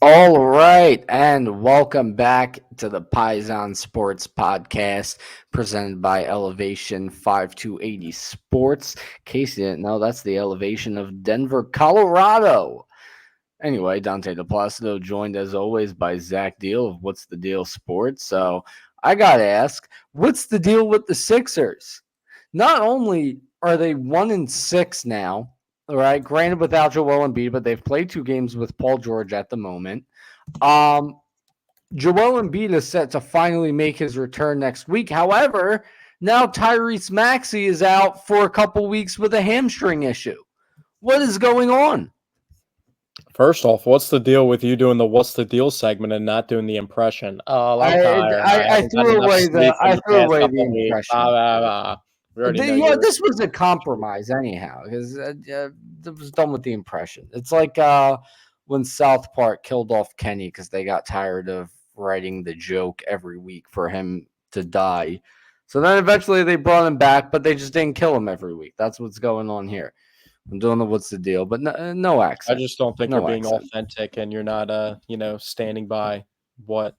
All right, and welcome back to the Paisan Sports podcast presented by Elevation 5280 Sports. In case you didn't know, that's the elevation of Denver, Colorado. Anyway, Dante DePlacido joined as always by Zach Deal of What's the Deal Sports. So I got to ask, what's the deal with the Sixers? Not only are they 1-6 now, all right, granted without Joel Embiid, but they've played 2 games with Paul George at the moment. Um, Joel Embiid is set to finally make his return next week. However, now Tyrese Maxey is out for a couple weeks with a hamstring issue. What is going on? First off, what's the deal with you doing the "What's the deal" segment and not doing the impression? Oh, I'm I tired. I I, I haven't gotten threw enough away the sleep in I the threw past away the couple of weeks. impression. We already know you're. This was a compromise anyhow because it was done with the impression. It's like when South Park killed off Kenny because they got tired of writing the joke every week for him to die. So then eventually they brought him back, but they just didn't kill him every week. That's what's going on here. I'm doing the what's the deal, but no I accent. just don't think you're No being accent. authentic and you're not, standing by what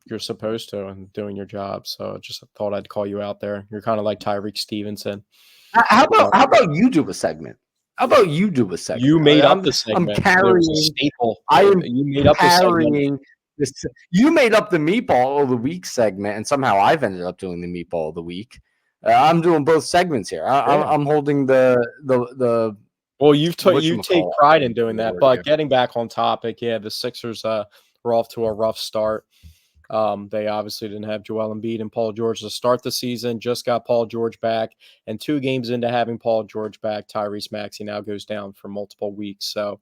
you're supposed to and doing your job. So I just thought I'd call you out there. You're kind of like Tyreek Stevenson. How about you do a segment? How about you do a You segment? made up the I'm segment. It was a carrying. staple. I am You made up the segment. carrying this. You made up the meatball of the week segment, and somehow I've ended up doing the meatball of the week. I'm doing both segments here. Yeah. I'm holding the Well, you take whatchamacallit. I pride can't in think of doing the that. word But here. getting back on topic, yeah, the Sixers were off to a rough start. They obviously didn't have Joel Embiid and Paul George to start the season. Just got Paul George back, and 2 games into having Paul George back, Tyrese Maxey now goes down for multiple weeks. So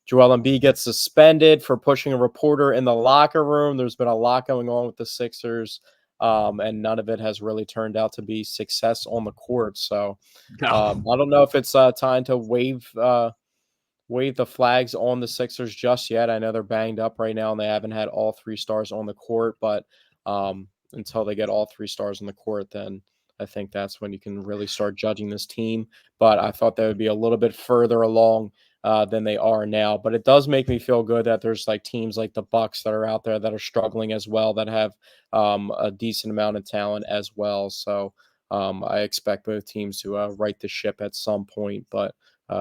Joel Embiid gets suspended for pushing a reporter in the locker room. There's been a lot going on with the Sixers, and none of it has really turned out to be success on the court. So No. I don't know if it's time to wave the flags on the Sixers just yet. I know they're banged up right now and they haven't had all 3 stars on the court, but until they get all 3 stars on the court, then I think that's when you can really start judging this team. But I thought they would be a little bit further along than they are now. But it does make me feel good that there's like teams like the Bucks that are out there that are struggling as well, that have a decent amount of talent as well. So I expect both teams to right the ship at some point, but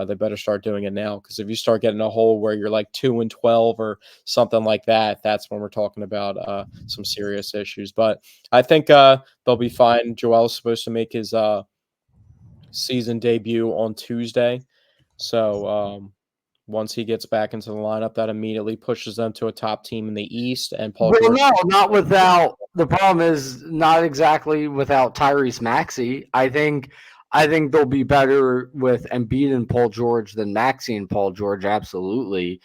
they better start doing it now, because if you start getting a hole where you're like 2-12 or something like that, that's when we're talking about some serious issues. But I think they'll be fine. Joel's supposed to make his season debut on Tuesday, so once he gets back into the lineup, that immediately pushes them to a top team in the East. And Paul Well, George. no, not without. The problem is not exactly without Tyrese Maxey. I think they'll be better with Embiid and Paul George than Maxey and Paul George. Absolutely.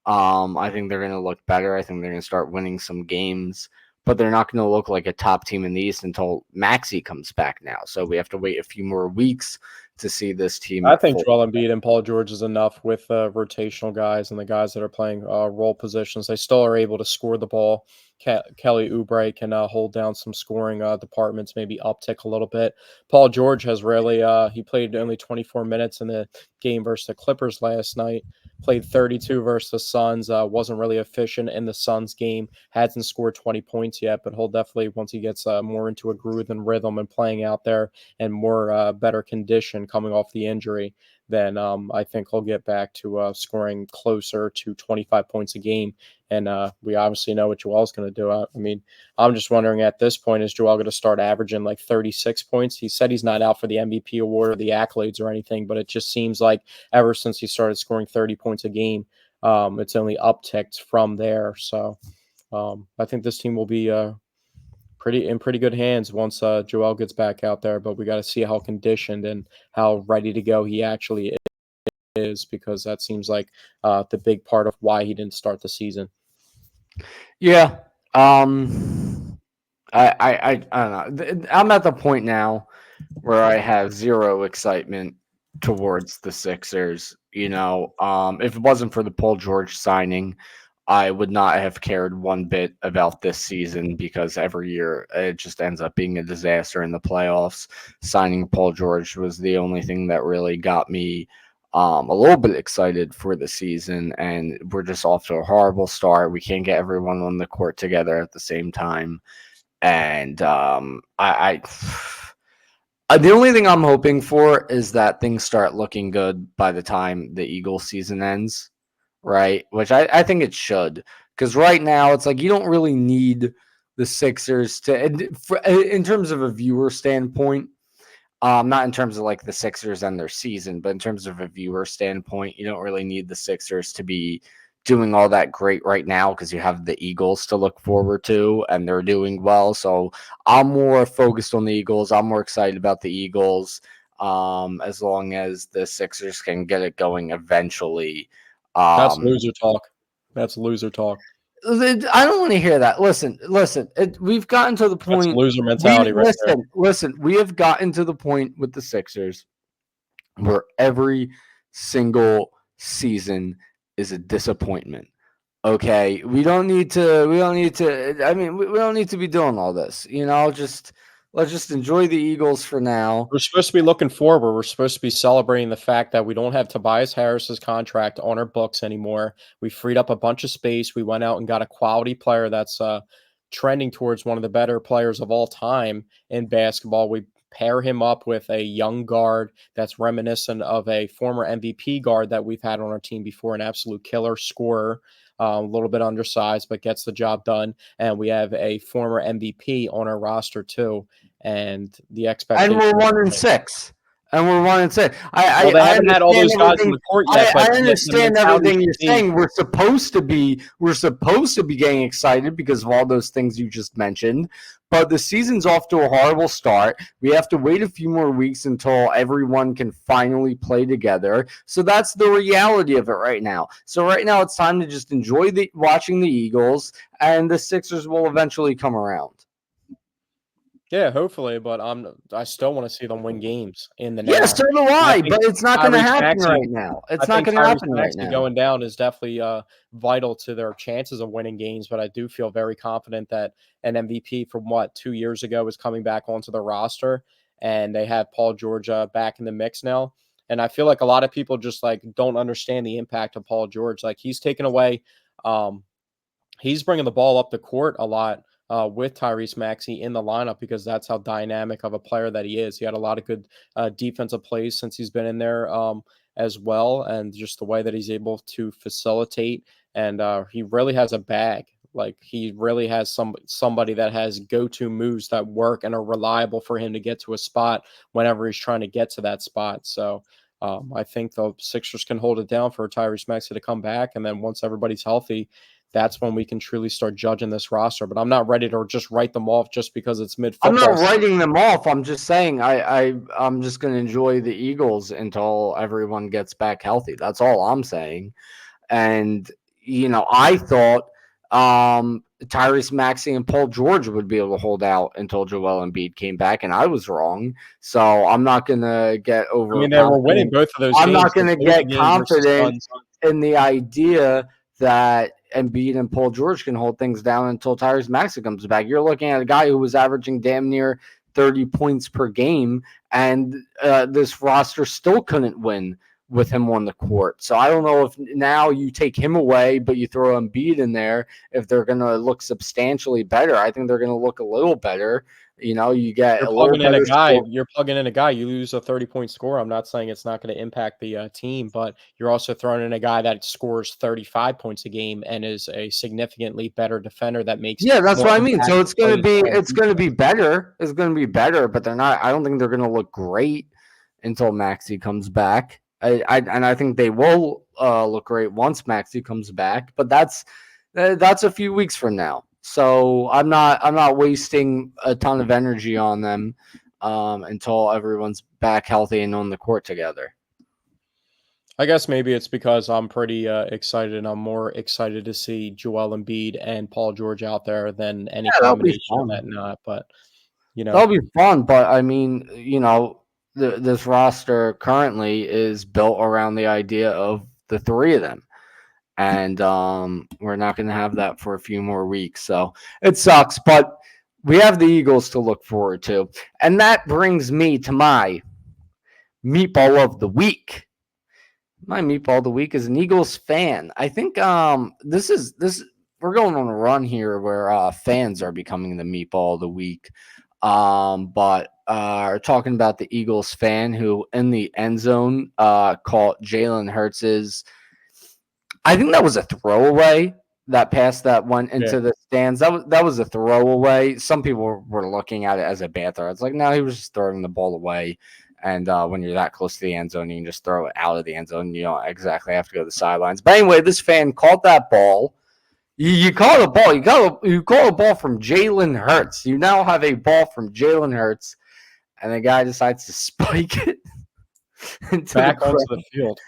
I think they're going to look better. I think they're going to start winning some games, but they're not going to look like a top team in the East until Maxey comes back now. So we have to wait a few more weeks to see this team I at think full. Joel Embiid and Paul George is enough with rotational guys and the guys that are playing role positions. They still are able to score the ball. Kelly Oubre can hold down some scoring departments, maybe uptick a little bit. Paul George has really he played only 24 minutes in the game versus the Clippers last night. Played 32 versus the Suns. Wasn't really efficient in the Suns game. Hasn't scored 20 points yet, but he'll definitely, once he gets more into a groove and rhythm and playing out there and more better condition coming off the injury, then I think he'll get back to scoring closer to 25 points a game. And we obviously know what Joel's going to do. I mean, I'm just wondering at this point, is Joel going to start averaging like 36 points? He said he's not out for the MVP award or the accolades or anything, but it just seems like ever since he started scoring 30 points a game, it's only upticked from there. So I think this team will be pretty good hands once Joel gets back out there. But we got to see how conditioned and how ready to go he actually is, because that seems like the big part of why he didn't start the season. Yeah. I don't know. I'm at the point now where I have zero excitement towards the Sixers. If it wasn't for the Paul George signing, I would not have cared one bit about this season because every year it just ends up being a disaster in the playoffs. Signing Paul George was the only thing that really got me a little bit excited for the season, and we're just off to a horrible start. We can't get everyone on the court together at the same time, and the only thing I'm hoping for is that things start looking good by the time the Eagles season ends, right? Which I think it should, because right now it's like you don't really need the Sixers to, in terms of a viewer standpoint. Not in terms of like the Sixers and their season, but in terms of a viewer standpoint, you don't really need the Sixers to be doing all that great right now because you have the Eagles to look forward to and they're doing well. So I'm more focused on the Eagles. I'm more excited about the Eagles as long as the Sixers can get it going eventually. That's Um, loser talk. That's loser talk. I don't want to hear that. Listen. We've gotten to the That's point. loser We mentality right there. listen. We have gotten to the point with the Sixers where every single season is a disappointment. Okay, we don't need to. We don't need to. I mean, we don't need to be doing all this. Just let's just enjoy the Eagles for now. We're supposed to be looking forward. We're supposed to be celebrating the fact that we don't have Tobias Harris's contract on our books anymore. We freed up a bunch of space. We went out and got a quality player that's trending towards one of the better players of all time in basketball. We pair him up with a young guard that's reminiscent of a former MVP guard that we've had on our team before, an absolute killer scorer. A little bit undersized, but gets the job done. And we have a former MVP on our roster too. And the And we're expectation is 1-6. And we're 1-6. well, they I haven't had all understand those guys in everything. the court yet, but I the understand mentality everything you're should be saying. We're supposed to be getting excited because of all those things you just mentioned. But the season's off to a horrible start. We have to wait a few more weeks until everyone can finally play together. So that's the reality of it right now. So right now it's time to just enjoy watching the Eagles, and the Sixers will eventually come around. yeah, hopefully, but I still want to see them win games in the Yeah, now. so do And I I, think but it's not going to Tyrese happen Maxey right now. I It's not think going to Tyrese happen right Maxey now. going down is definitely vital to their chances of winning games, but I do feel very confident that an MVP from 2 years ago is coming back onto the roster, and they have Paul George back in the mix now. And I feel like a lot of people just like don't understand the impact of Paul George. Like he's taken away um, he's bringing the ball up the court a lot with Tyrese Maxey in the lineup because that's how dynamic of a player that he is. He had a lot of good defensive plays since he's been in there as well, and just the way that he's able to facilitate. And he really has a bag. Like he really has somebody that has go-to moves that work and are reliable for him to get to a spot whenever he's trying to get to that spot. So I think the Sixers can hold it down for Tyrese Maxey to come back, and then once everybody's healthy, that's when we can truly start judging this roster. But I'm not ready to just write them off just because it's mid I'm not football. writing them off. I'm just saying I'm just going to enjoy the Eagles until everyone gets back healthy. That's all I'm saying. And I thought Tyrese Maxey and Paul George would be able to hold out until Joel Embiid came back, and I was wrong. So I'm not going to get I mean, they were winning overconfident. both of those I'm games. not going to Both the get game versus confident Suns. in the idea that Embiid and Paul George can hold things down until Tyrese Maxey comes back. You're looking at a guy who was averaging damn near 30 points per game, and this roster still couldn't win with him on the court. So I don't know if now you take him away, but you throw Embiid in there, if they're going to look substantially better. I think they're going to look a little better. You get You're a little plugging in a better guy. score. You're plugging in a guy. You lose a 30-point score. I'm not saying it's not going to impact the team, but you're also throwing in a guy that scores 35 points a game and is a significantly better defender that makes Yeah, that's more what I mean. So impact it's going to plays be on it's going to defense. be better. It's going to be better, but they're not. I don't think they're going to look great until Maxi comes back. I think they will look great once Maxi comes back, but that's a few weeks from now. So I'm not wasting a ton of energy on them until everyone's back healthy and on the court together. I guess maybe it's because I'm pretty excited, and I'm more excited to see Joel Embiid and Paul George out there than any Yeah, that'll be combination of that fun. not. But That'll be fun, but I mean, this roster currently is built around the idea of the three of them, and we're not going to have that for a few more weeks. So it sucks, but we have the Eagles to look forward to, and that brings me to my meatball of the week. My meatball of the week is an Eagles fan. I think this we're going on a run here where fans are becoming the meatball of the week. But are talking about the Eagles fan who in the end zone caught Jalen Hurts's. I think that was a throwaway. That pass that went Yeah. into the stands. That was a throwaway. Some people were looking at it as a bad throw. It's like no, he was just throwing the ball away. And when you're that close to the end zone, you can just throw it out of the end zone. You don't exactly have to go to the sidelines. But anyway, this fan caught that ball. You call a ball. You call a ball from Jalen Hurts. You now have a ball from Jalen Hurts, and the guy decides to spike it into the Back onto crowd. the field.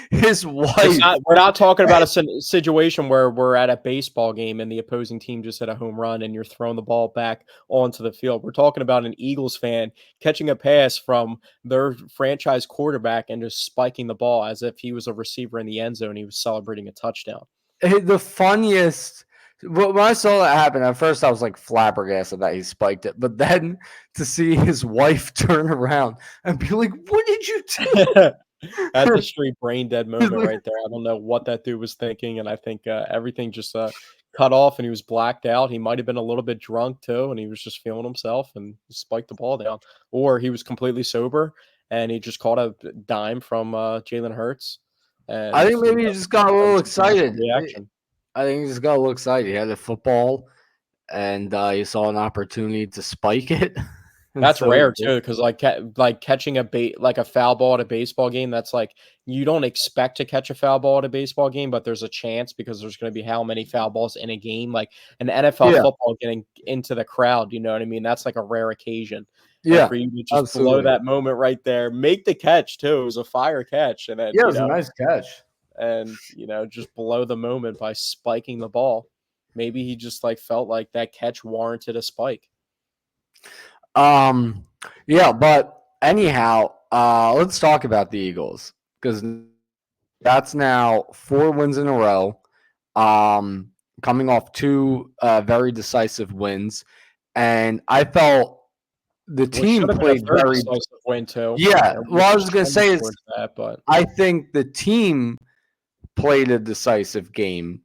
His wife. We're not talking about a situation where we're at a baseball game and the opposing team just hit a home run and you're throwing the ball back onto the field. We're talking about an Eagles fan catching a pass from their franchise quarterback and just spiking the ball as if he was a receiver in the end zone. He was celebrating a touchdown. The funniest. When I saw that happen, at first I was like flabbergasted that he spiked it, but then to see his wife turn around and be like, "What did you do?" That's a straight brain dead He's moment like, right there. I don't know what that dude was thinking, and I think everything just cut off, and he was blacked out. He might have been a little bit drunk too, and he was just feeling himself and spiked the ball down, or he was completely sober and he just caught a dime from Jalen Hurts, I and think maybe he just got a that little was his initial excited. reaction. I think he just got a little excited. He had a football, and he saw an opportunity to spike it, and That's so he rare did. too, because like catching like a foul ball at a baseball game, that's like you don't expect to catch a foul ball at a baseball game, but there's a chance because there's going to be how many foul balls in a game, like an NFL Yeah, football getting into the crowd. You know what I mean? That's like a rare occasion, and yeah, for you to just blow absolutely. that moment right there, make the catch too. It was a fire catch, and then Yeah, it was a nice catch. just blow the moment by spiking the ball. Maybe he just like felt like that catch warranted a spike. Um, yeah, but anyhow, let's talk about the Eagles because that's now 4 wins in a row. Um, coming off two very decisive wins, and I felt the Well, it should team have been a played third very. decisive win too, Yeah, and we what I just was gonna trended say is towards that, but I think the team played a decisive game,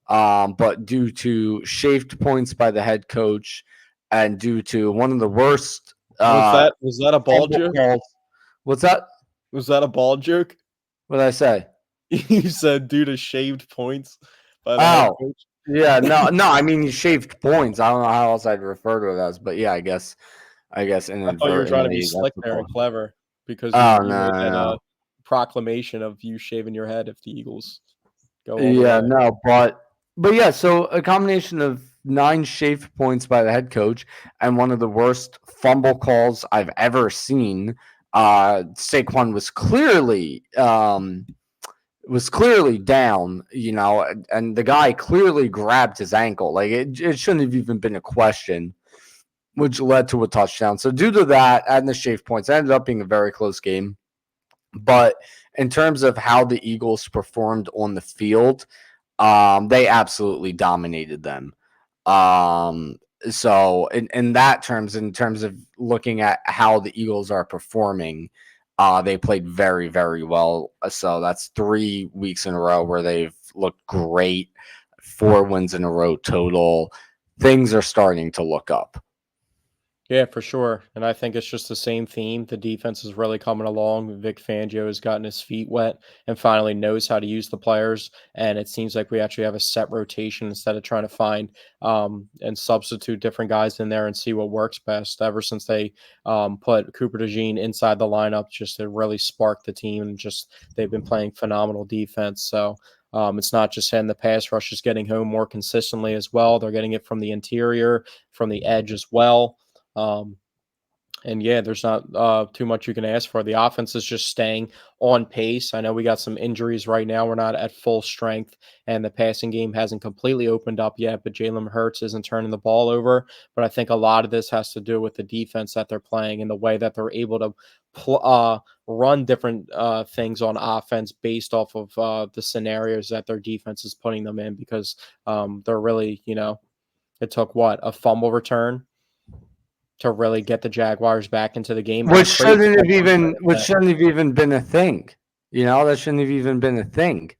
but due to shaved points by the head coach and due to one of the worst was that a ball fumble joke? calls. What's that? Was that a ball joke? What did I say? You said due to shaved points by the head Oh, coach? yeah, no, no. I mean, he shaved points. I don't know how else I'd refer to it as, but yeah, I guess I thought you were trying to be inadvertently that's slick the there and call. clever because Oh you no, made no, that, no. proclamation of you shaving your head if the Eagles go all the Yeah, way. no, but yeah, so a combination of 9 shaved points by the head coach and one of the worst fumble calls I've ever seen. Saquon was clearly down, and the guy clearly grabbed his ankle. Like it shouldn't have even been a question, which led to a touchdown. So due to that and the shaved points, it ended up being a very close game. But in terms of how the Eagles performed on the field, they absolutely dominated them. So in that terms, in terms of looking at how the Eagles are performing, they played very, very well. So that's 3 weeks in a row where they've looked great. 4 wins in a row total. Things are starting to look up. Yeah, for sure. And I think it's just the same theme. The defense is really coming along. Vic Fangio has gotten his feet wet and finally knows how to use the players. And it seems like we actually have a set rotation instead of trying to find and substitute different guys in there and see what works best. Ever since they put Cooper DeJean inside the lineup, just to really spark the team, and just they've been playing phenomenal defense. So it's not just him. The pass rush is getting home more consistently as well. They're getting it from the interior, from the edge as well. Um, and yeah, there's not too much you can ask for. The offense is just staying on pace. I know we got some injuries right now. We're not at full strength, and the passing game hasn't completely opened up yet. But Jalen Hurts isn't turning the ball over. But I think a lot of this has to do with the defense that they're playing and the way that they're able to run different things on offense based off of the scenarios that their defense is putting them in. Because they're really, it took what, a fumble return to really get the Jaguars back into the game at a Which crazy shouldn't have tempo. even which shouldn't have even been a thing. That shouldn't have even been a thing.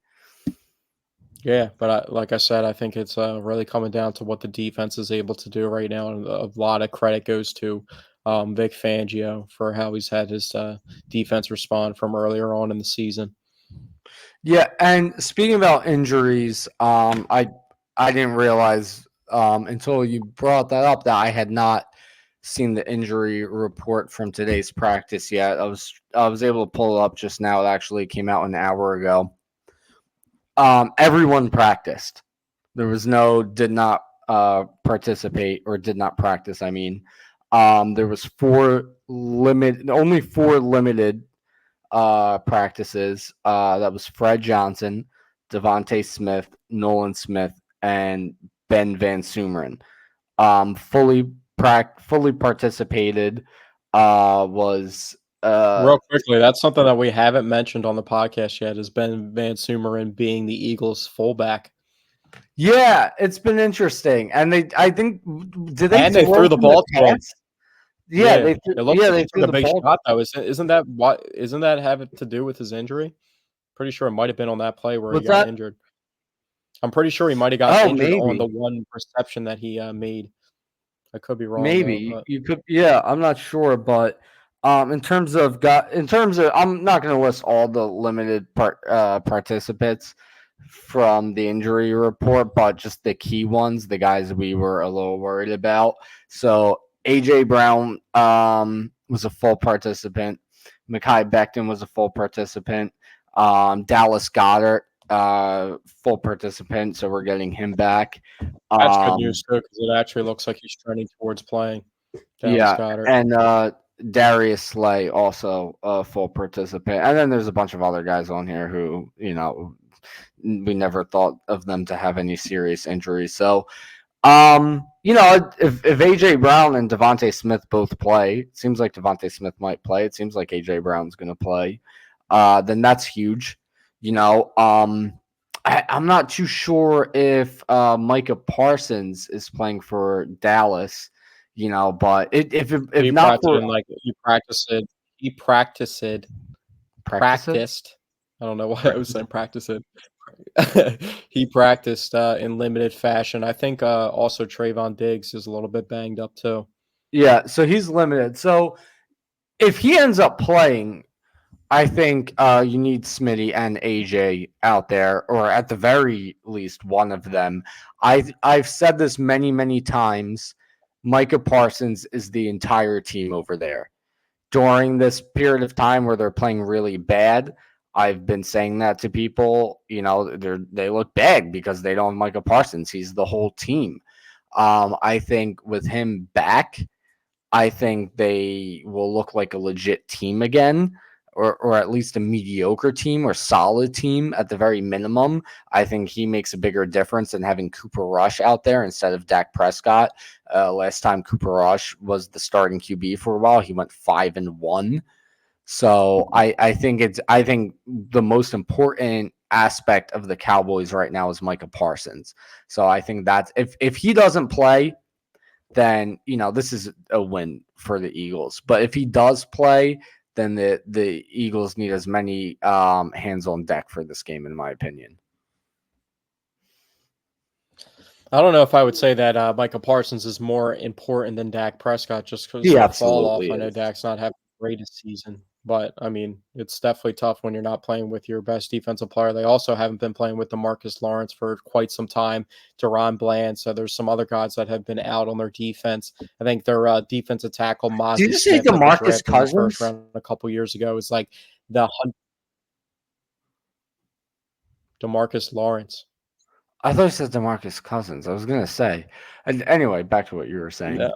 Yeah, but like I said, I think it's really coming down to what the defense is able to do right now, and a lot of credit goes to Vic Fangio for how he's had his defense respond from earlier on in the season. Yeah, and speaking about injuries, I didn't realize until you brought that up that I had not seen the injury report from today's practice yet. I was able to pull it up just now. It actually came out an hour ago. Everyone practiced. There was no did not participate or did not practice. I mean, there was only four limited practices. That was Fred Johnson, Devontae Smith, Nolan Smith, and Ben Van Sumeren. Fully participated. Was Real quickly, that's something that we haven't mentioned on the podcast yet. Is Ben Van Sumeren being the Eagles' fullback, Yeah, it's been interesting, and I think did they and they throw threw the from the ball to him. pass? Yeah, Yeah, it looks like he they took threw a the big ball. shot though. Isn't that what? Isn't that have to do with his injury? Pretty sure it might have been on that play where he What's got that? injured. I'm pretty sure he might have got Oh, injured on the maybe. one reception that he made. I could be wrong though, Maybe but you could, yeah. I'm not sure, but in terms of, I'm not going to list all the limited participants from the injury report, but just the key ones, the guys we were a little worried about. So AJ Brown was a full participant. Mekhi Becton was a full participant. Dallas Goddard full participant, so we're getting him back. that's good Um, news too because it actually looks like he's trending towards playing. Dallas Yeah, Goddard. and Darius Slay also a full participant, and then there's a bunch of other guys on here who we never thought of them to have any serious injuries. So, if AJ Brown and Devontae Smith both play, it seems like Devontae Smith might play. It seems like AJ Brown's going to play. Then that's huge. I'm not too sure if Micah Parsons is playing for Dallas. But if He not practiced for in like he practiced it. He practiced practice it, practiced. I don't know why I was saying practice it. He practiced in limited fashion. I think also Trayvon Diggs is a little bit banged up too. yeah. So he's limited. So if he ends up playing, I think you need Smitty and AJ out there, or at the very least one of them. I've said this many times. Micah Parsons is the entire team over there. During this period of time where they're playing really bad, I've been saying that to people. They look bad because they don't have Micah Parsons. He's the whole team. I think with him back, I think they will look like a legit team again, or at least a mediocre team or solid team at the very minimum. I think he makes a bigger difference than having Cooper Rush out there instead of Dak Prescott. Last time Cooper Rush was the starting QB for a while, he went 5-1. So I think the most important aspect of the Cowboys right now is Micah Parsons. So I think that's if he doesn't play, then this is a win for the Eagles. But if he does play, then the Eagles need as many hands on deck for this game, in my opinion. I don't know if I would say that Micah Parsons is more important than Dak Prescott just because He of the fall off. absolutely I know is. Dak's not having the greatest season, but I mean, it's definitely tough when you're not playing with your best defensive player. They also haven't been playing with DeMarcus Lawrence for quite some time, Deron Bland. So there's some other guys that have been out on their defense. I think their defensive tackle, Did you Mozzie just say Smith, that they DeMarcus drafted in the first Cousins? round a couple years ago, is like the DeMarcus Lawrence. I thought you said DeMarcus Cousins. I was gonna say. And anyway, back to what you were saying. No.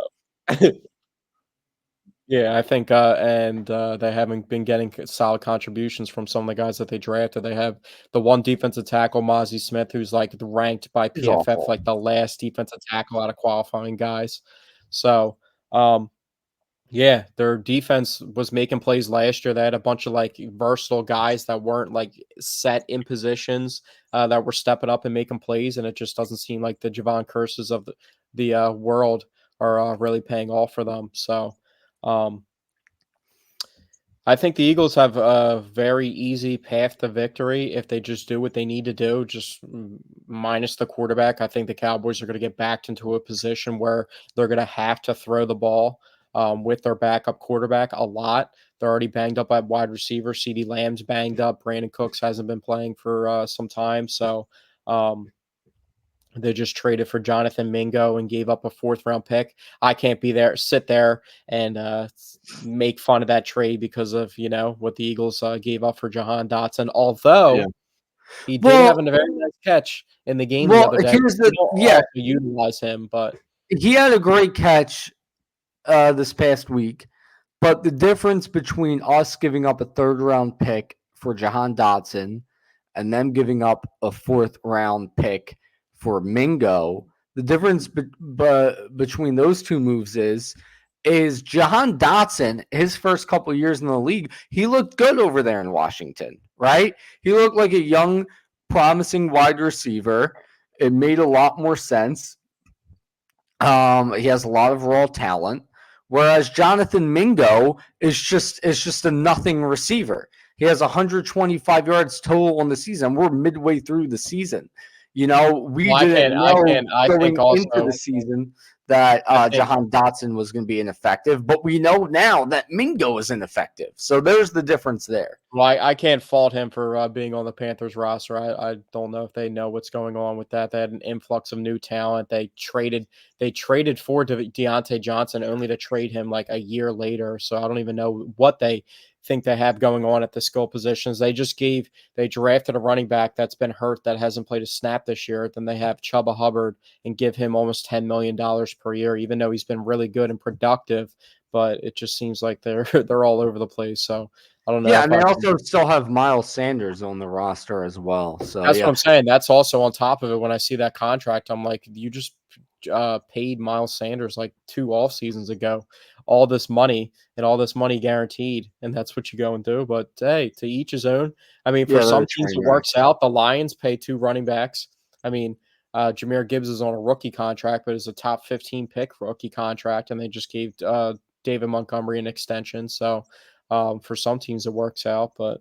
Yeah, I think, they haven't been getting solid contributions from some of the guys that they drafted. They have the one defensive tackle, Mozzie Smith, who's like ranked by He's PFF awful. like the last defensive tackle out of qualifying guys. So, um, yeah, their defense was making plays last year. They had a bunch of like versatile guys that weren't like set in positions that were stepping up and making plays, and it just doesn't seem like the Javon Curses of the world are really paying off for them. So, um, I think the Eagles have a very easy path to victory if they just do what they need to do, just minus the quarterback. I think the Cowboys are going to get backed into a position where they're going to have to throw the ball with their backup quarterback a lot. They're already banged up at wide receiver. CeeDee Lamb's banged up. Brandon Cooks hasn't been playing for some time. So um, they just traded for Jonathan Mingo and gave up a fourth round pick. I can't sit there and make fun of that trade because of what the Eagles gave up for Jahan Dotson. Yeah. Although he did have Well, a very nice catch in the game the well, other day. here's We the don't yeah. also utilize him, but He had a great catch this past week. But the difference between us giving up a third round pick for Jahan Dotson and them giving up a fourth round pick for Mingo, the difference between those two moves is Jahan Dotson, his first couple years in the league, he looked good over there in Washington, right? He looked like a young, promising wide receiver. It made a lot more sense. He has a lot of raw talent, whereas Jonathan Mingo is just a nothing receiver. He has 125 yards total on the season. We're midway through the season. We well, didn't know I think going into also the season that I think Jahan Dotson was going to be ineffective, but we know now that Mingo is ineffective. So there's the difference there. Well, I can't fault him for being on the Panthers roster. I don't know if they know what's going on with that. They had an influx of new talent. They traded for Deontay Johnson only to trade him like a year later. So I don't even know what they think they have going on at the skill positions. They drafted a running back that's been hurt that hasn't played a snap this year. Then they have Chuba Hubbard and give him almost $10 million per year, even though he's been really good and productive. But it just seems like they're they're all over the place. So I don't know Yeah, if and they I also still have Miles Sanders on the roster as well. So That's what yeah, I'm saying. That's also on top of it. When I see that contract, I'm like, you just paid Miles Sanders like 2 off seasons ago, all this money and all this money guaranteed, and that's what you go and do. But hey, to each his own. I mean, for yeah, they're a some teams train it wreck. works out. The Lions pay 2 running backs. I mean, Jameer Gibbs is on a rookie contract, but is a top 15 pick rookie contract, and they just gave David Montgomery an extension. So for some teams it works out, but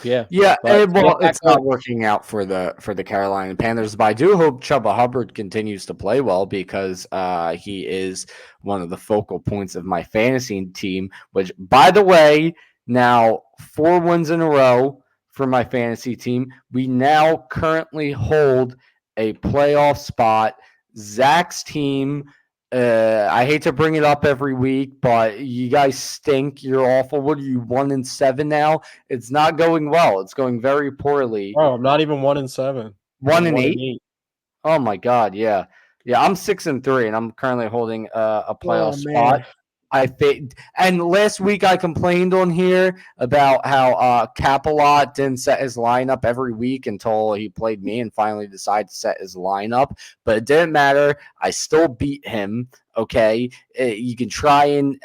yeah. Yeah, But to get well, back it's to not working out for the Carolina Panthers, but I do hope Chuba Hubbard continues to play well because he is one of the focal points of my fantasy team. Which, by the way, now 4 wins in a row for my fantasy team. We now currently hold a playoff spot. Zach's team. I hate to bring it up every week, but you guys stink. You're awful. What are you, 1-7 now? It's not going well. It's going very poorly. Oh, I'm not even 1-7. One I'm and one and eight. 8. Oh my god, yeah, yeah. I'm 6-3, and I'm currently holding a playoff Oh spot. man. And last week I complained on here about how Capalot didn't set his lineup every week until he played me and finally decided to set his lineup. But it didn't matter. I still beat him. Okay, you can try and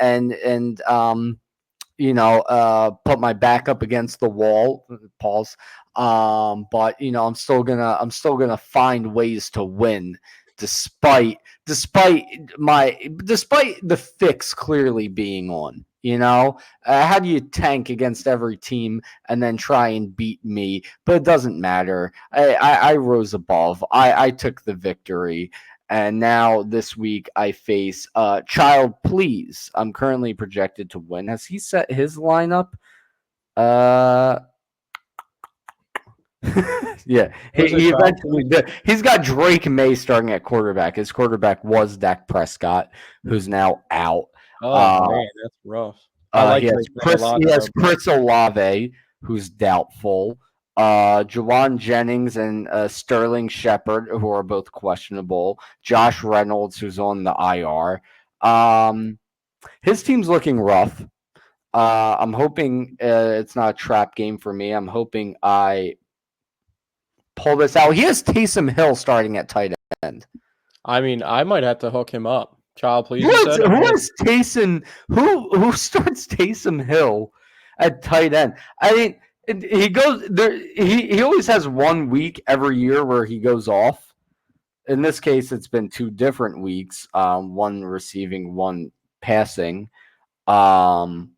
put my back up against the wall. Pause. But I'm still gonna find ways to win, despite despite the fix clearly being on. How do you tank against every team and then try and beat me? But it doesn't matter. I rose above. I took the victory. And now this week I face Child Please. I'm currently projected to win. Has he set his lineup? Uh yeah, What he, is it, he child, eventually please? did. He's got Drake May starting at quarterback. His quarterback was Dak Prescott, who's now out. Oh Uh, man, that's rough. I like Drake May a lot He has though, but Chris Olave, who's doubtful. Jawan Jennings and Sterling Shepard, who are both questionable. Josh Reynolds, who's on the IR. His team's looking rough. I'm hoping it's not a trap game for me. I'm hoping I pull this out. He has Taysom Hill starting at tight end. I mean, I might have to hook him up. Child, please, Who you is said? who Okay. is Taysom? Who starts Taysom Hill at tight end? I mean, he goes there. He always has 1 week every year where he goes off. In this case, it's been 2 different weeks. One receiving, one passing. Um,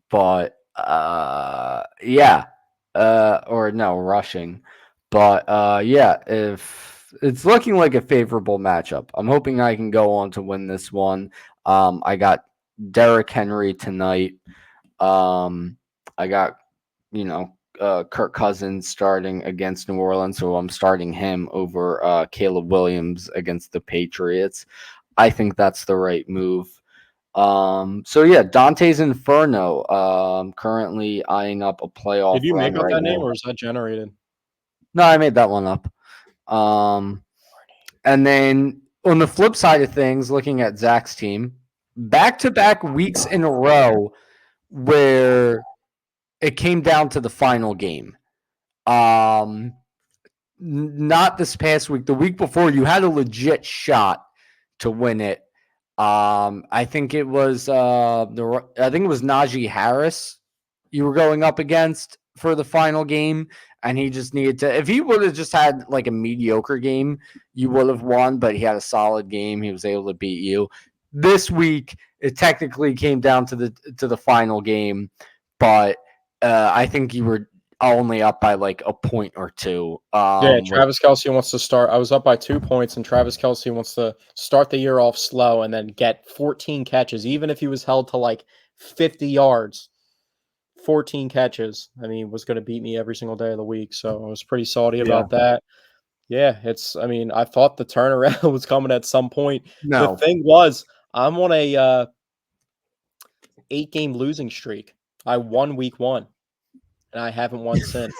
but Yeah. Or no, rushing. But yeah, if it's looking like a favorable matchup, I'm hoping I can go on to win this one. I got Derrick Henry tonight. I got, Kirk Cousins starting against New Orleans, so I'm starting him over Caleb Williams against the Patriots. I think that's the right move. So yeah, Dante's Inferno. Currently eyeing up a Did playoff you run make up right that name, now. or is that generated? No, I made that one up. Um, and then on the flip side of things, looking at Zach's team, back-to-back weeks in a row where it came down to the final game. Um, Not this past week. The week before, you had a legit shot to win it. I think it was I think it was Najee Harris you were going up against for the final game, and he just needed to. If he would have just had like a mediocre game, you would have won. But he had a solid game. He was able to beat you. This week, it technically came down to the final game, but I think you were only up by like a point or two. Yeah, Travis Kelce wants to start. I was up by 2 points, and Travis Kelce wants to start the year off slow and then get 14 catches, even if he was held to like 50 yards. 14 catches. I mean, he was going to beat me every single day of the week, so I was pretty salty Yeah. about that. Yeah, I thought the turnaround was coming at some point. The No. thing was, I'm on a 8-game losing streak. I won week 1, and I haven't won since.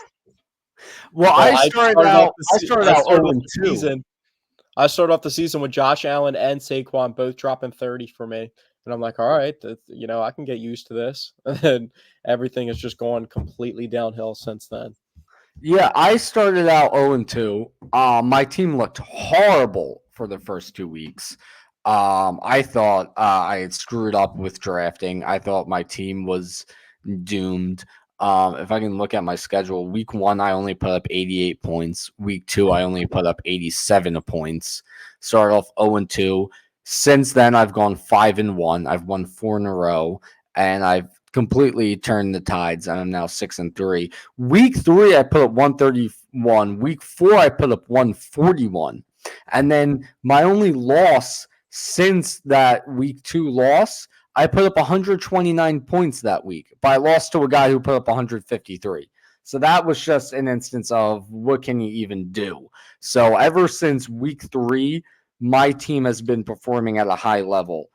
Well, Well, I started I out started 0 off and the 2. season. I started off the season with Josh Allen and Saquon both dropping 30 for me, and I'm like, all right, I can get used to this. And then everything has just gone completely downhill since then. Yeah, I started out 0 and 2. My team looked horrible for the first 2 weeks. I thought I had screwed up with drafting. I thought my team was doomed. If I can look at my schedule, week 1 I only put up 88 points. Week 2 I only put up 87 points. Started off 0 and 2. Since then I've gone 5 and 1. I've won 4 in a row, and I've completely turned the tides, and I'm now 6 and 3. Week 3 I put up 131. Week 4 I put up 141. And then my only loss since that week 2 loss, I put up 129 points that week, but I lost to a guy who put up 153. So that was just an instance of what can you even do? So ever since week 3, my team has been performing at a high level.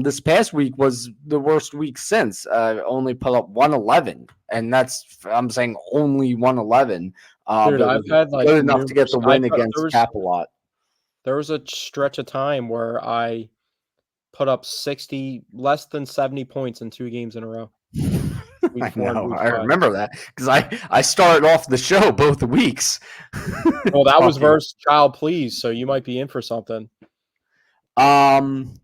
This past week was the worst week since. Only put up 111, and I'm saying only 111. Dude, But it I've was had like good enough to get numerous. the I win thought against Capilot. there was a stretch of time where I put up 60, less than 70 points in 2 games in a row. Week I 4 and know. week I 5. remember that because I started off the show both weeks. Well, that was talking. versus Child Please, so you might be in for something. Um,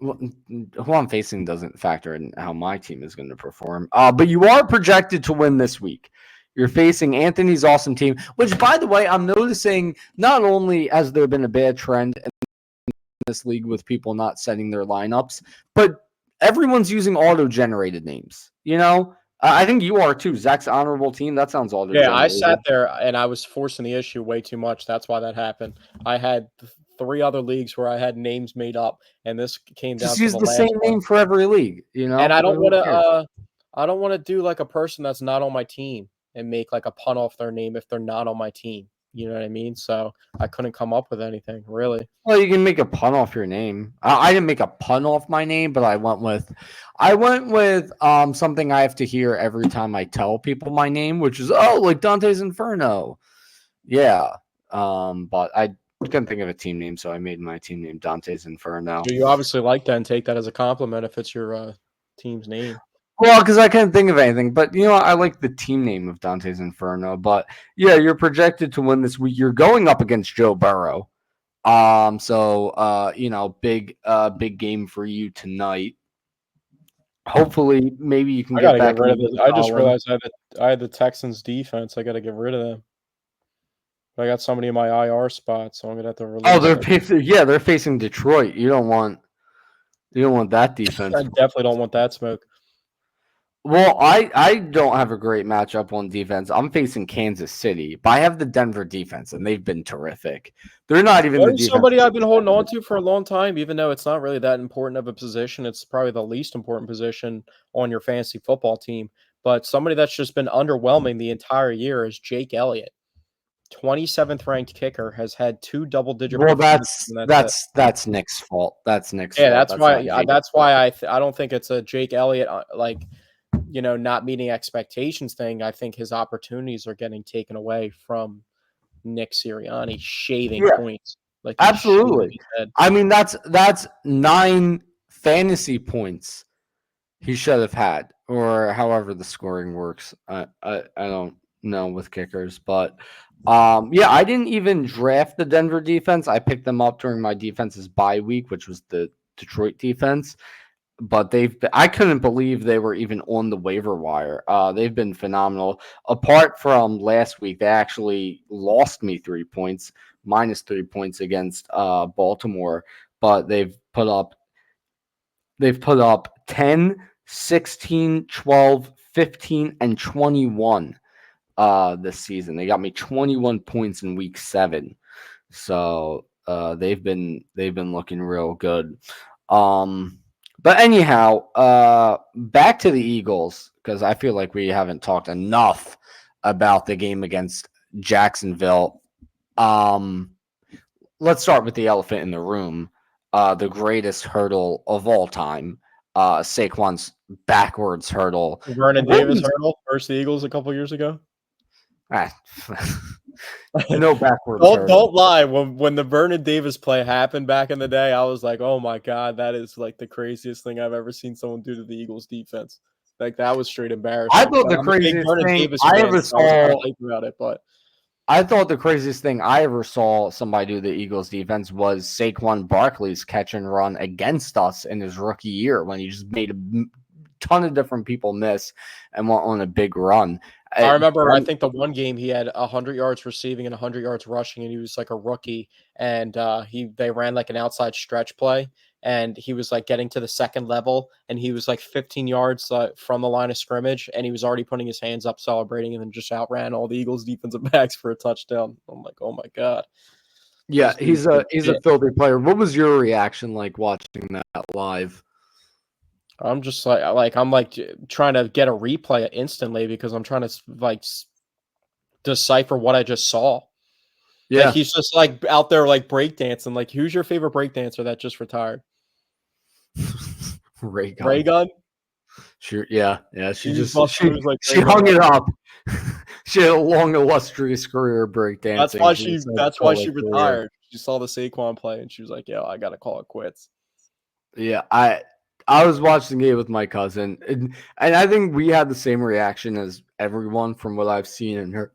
who I'm facing doesn't factor in how my team is going to perform. But you are projected to win this week. You're facing Anthony's awesome team, which, by the way, I'm noticing not only has there been a bad trend in this league with people not setting their lineups, but everyone's using auto-generated names. I think you are too. Zach's honorable team. That sounds Yeah, I auto-generated. sat there and I was forcing the issue way too much. That's why that happened. I had 3 other leagues where I had names made up, and this came down Just to use the the last same one. name for every league. And Who cares? I don't want to do like a person that's not on my team and make like a pun off their name if they're not on my team. You know what I mean? So I couldn't come up with anything really. Well, you can make a pun off your name. I didn't make a pun off my name, but I went with something I have to hear every time I tell people my name, which is like Dante's Inferno. Yeah. But I couldn't think of a team name, so I made my team name Dante's Inferno. You obviously like that and take that as a compliment if it's your team's name. Well, because I couldn't think of anything, but I like the team name of Dante's Inferno. But yeah, you're projected to win this week. You're going up against Joe Burrow. Big game for you tonight. Hopefully, maybe you can I get gotta get back rid in of the this. I just column. realized I had the Texans defense. I gotta get rid of them. I got somebody in my IR spot, so I'm gonna have to release. They're facing Detroit. You don't want that defense. I definitely don't want that smoke. Well, I don't have a great matchup on defense. I'm facing Kansas City, but I have the Denver defense, and they've been terrific. They're not even the There's defense. somebody I've been holding on to for a long time, even though it's not really that important of a position. It's probably the least important position on your fantasy football team. But somebody that's just been underwhelming the entire year is Jake Elliott. 27th ranked kicker, has had 2 double-digit Well, performances, that's and that's it. that's that's Nick's fault. That's Nick's Yeah, fault. that's That's not why Jake's that's fault. why I don't think it's a Jake Elliott, not meeting expectations thing. I think his opportunities are getting taken away from Nick Sirianni shaving Yeah, points, like he's shaving absolutely. his head. I mean, that's 9 fantasy points he should have had, or however the scoring works. I don't know with kickers, but yeah, I didn't even draft the Denver defense. I picked them up during my defense's bye week, which was the Detroit defense. But I couldn't believe they were even on the waiver wire. They've been phenomenal. Apart from last week, they actually lost me 3 points, -3 points against Baltimore, but they've put up 10, 16, 12, 15, and 21 this season. They got me 21 points in week 7. So they've been looking real good. Um but anyhow, back to the Eagles, because I feel like we haven't talked enough about the game against Jacksonville. Um let's start with the elephant in the room. The greatest hurdle of all time. Saquon's backwards hurdle. Vernon What Davis was hurdle versus the Eagles a couple years ago. ah, no backwards Don't hurdle. lie. When the Vernon Davis play happened back in the day, I was like, "Oh my god, that is like the craziest thing I've ever seen someone do to the Eagles defense." Like that was straight I embarrassing. thought But the I'm a big craziest Vernon thing Davis I fan, ever so I was kind of saw hyped about it. But I thought the craziest thing I ever saw somebody do the Eagles defense was Saquon Barkley's catch and run against us in his rookie year when he just made a ton of different people miss and went on a big run. I I, remember, I think the one game he had 100 yards receiving and 100 yards rushing, and he was like a rookie. And they ran like an outside stretch play, and he was like getting to the second level, and he was like 15 yards from the line of scrimmage, and he was already putting his hands up, celebrating, and then just outran all the Eagles defensive backs for a touchdown. I'm like, oh my god, yeah, this dude's he's a legit. filthy player. What was your reaction like watching that live? I'm just like trying to get a replay instantly because I'm trying to decipher what I just saw. Like Yeah, he's just like out there like breakdancing. Like, who's your favorite breakdancer that just retired? Ray Gun. Raygun? Sure. Yeah. She He was just busting moves like she Raygun. hung it up. She had a long, illustrious career That's breakdancing. why She she decided to that's why call it she a career. retired. She saw the Saquon play and she was like, "Yo, I gotta call it quits." Yeah, I was watching the game with my cousin, and I think we had the same reaction as everyone from what I've seen and heard.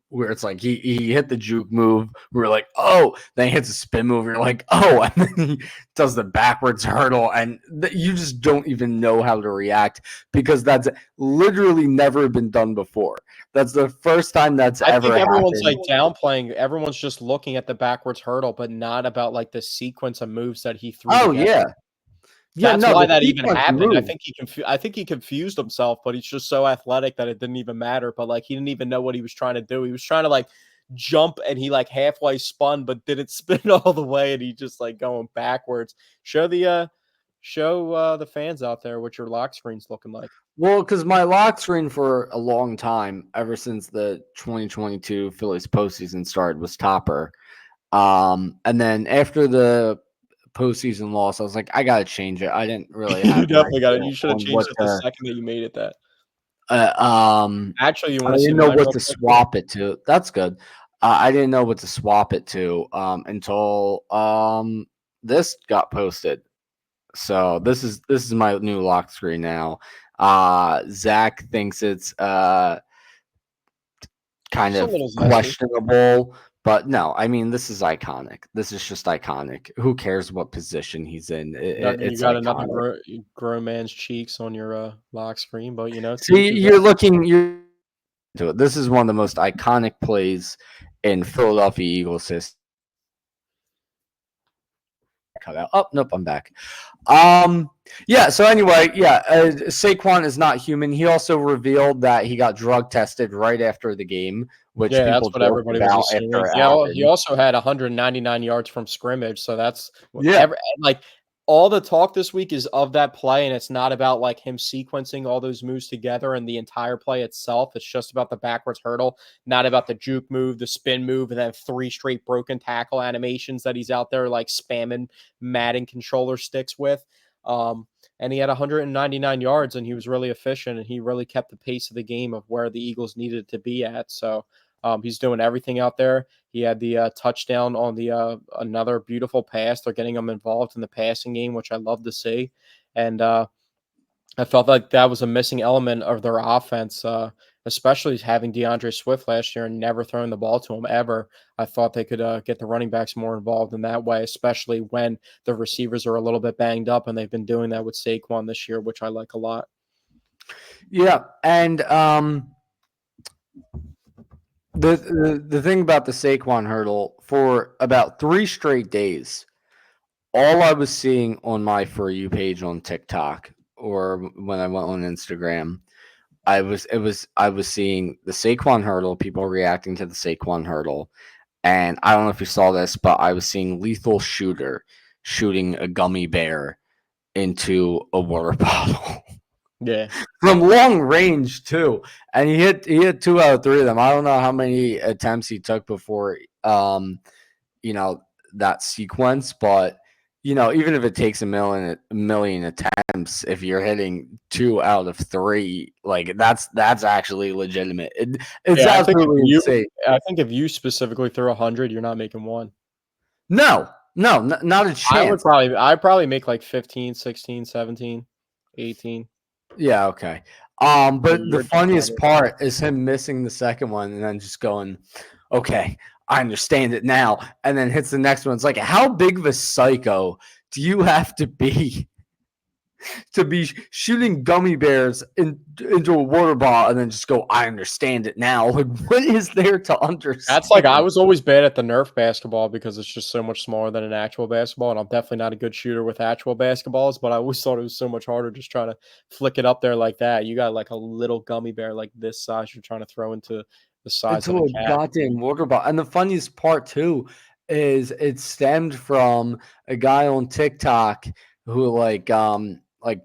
Where it's like he hit the juke move, we are like, oh, then he hits a spin move, you're like, oh, and then he does the backwards hurdle, and you just don't even know how to react because that's literally never been done before. That's the first time that's I ever think everyone's happened. like downplaying. Everyone's just looking at the backwards hurdle, but not about like the sequence of moves that he threw Oh together. yeah, yeah, That's no, why the that even sequence happened. move. I think he confused himself, but he's just so athletic that it didn't even matter. But like he didn't even know what he was trying to do. He was trying to like jump and he like halfway spun but didn't spin all the way and he just like going backwards. Show the fans out there what your lock screen's looking like. Well, because my lock screen for a long time, ever since the 2022 Phillies postseason started, was Topper. And then after the postseason loss, I was like, I gotta change it. I didn't really You have an definitely got it. idea You should have on what changed it the to. second that you made it that. Uh, um, Actually, you I want to see didn't know mine what real to quick too? swap it to. That's good. I didn't know what to swap it to until this got posted. So this is my new lock screen now. Zach thinks it's kind Just a of little zesty. questionable, but no, I mean this is iconic. This is just iconic. Who cares what position he's in? Nothing. You It's got another iconic. grown man's cheeks on your lock screen, but to each See, his you're own. looking you're to it. This is one of the most iconic plays in Philadelphia Eagles history. cut out. Oh, nope, I'm back. Yeah. So anyway, yeah, Saquon is not human. He also revealed that he got drug tested right after the game, which Yeah, that's people what joked everybody was about assuming. after it Yeah, he happened. also had 199 yards from scrimmage, so that's Yeah. ever like all the talk this week is of that play, and it's not about like him sequencing all those moves together and the entire play itself. It's just about the backwards hurdle, not about the juke move, the spin move, and then 3 straight broken tackle animations that he's out there like spamming Madden controller sticks with. Um, and he had 199 yards, and he was really efficient, and he really kept the pace of the game of where the Eagles needed to be at. So. He's doing everything out there. He had the touchdown on the another beautiful pass. They're getting him involved in the passing game, which I love to see. And I felt like that was a missing element of their offense, especially having DeAndre Swift last year and never throwing the ball to him ever. I thought they could get the running backs more involved in that way, especially when the receivers are a little bit banged up, and they've been doing that with Saquon this year, which I like a lot. Yeah. And the thing about the Saquon hurdle, for about 3 straight days, all I was seeing on my For You page on TikTok or when I went on Instagram, I was seeing the Saquon hurdle, people reacting to the Saquon hurdle. And I don't know if you saw this, but I was seeing Lethal Shooter shooting a gummy bear into a water bottle. Yeah. From long range too, and he hit 2 out of 3 of them. I don't know how many attempts he took before you know that sequence, but even if it takes a million attempts, if you're hitting 2 out of 3, like that's actually legitimate. It's Yeah, absolutely insane. I think if you specifically throw 100, you're not making one. No, no, not a chance. I'd probably make like 15, 16, 17, 18. Yeah, okay. Maybe But the you're just funniest better. part is him missing the second one and then just going, okay, I understand it now. And then hits the next one. It's like, how big of a psycho do you have to be shooting gummy bears into a water ball and then just go, I understand it now? Like, what is there to That's like I understand? was always bad at the Nerf basketball because it's just so much smaller than an actual basketball, and I'm definitely not a good shooter with actual basketballs. But I always thought it was so much harder just trying to flick it up there like that. You got like a little gummy bear like this size you're trying to throw into the size of a Into a cat. goddamn water bottle. And the funniest part too is it stemmed from a guy on TikTok who like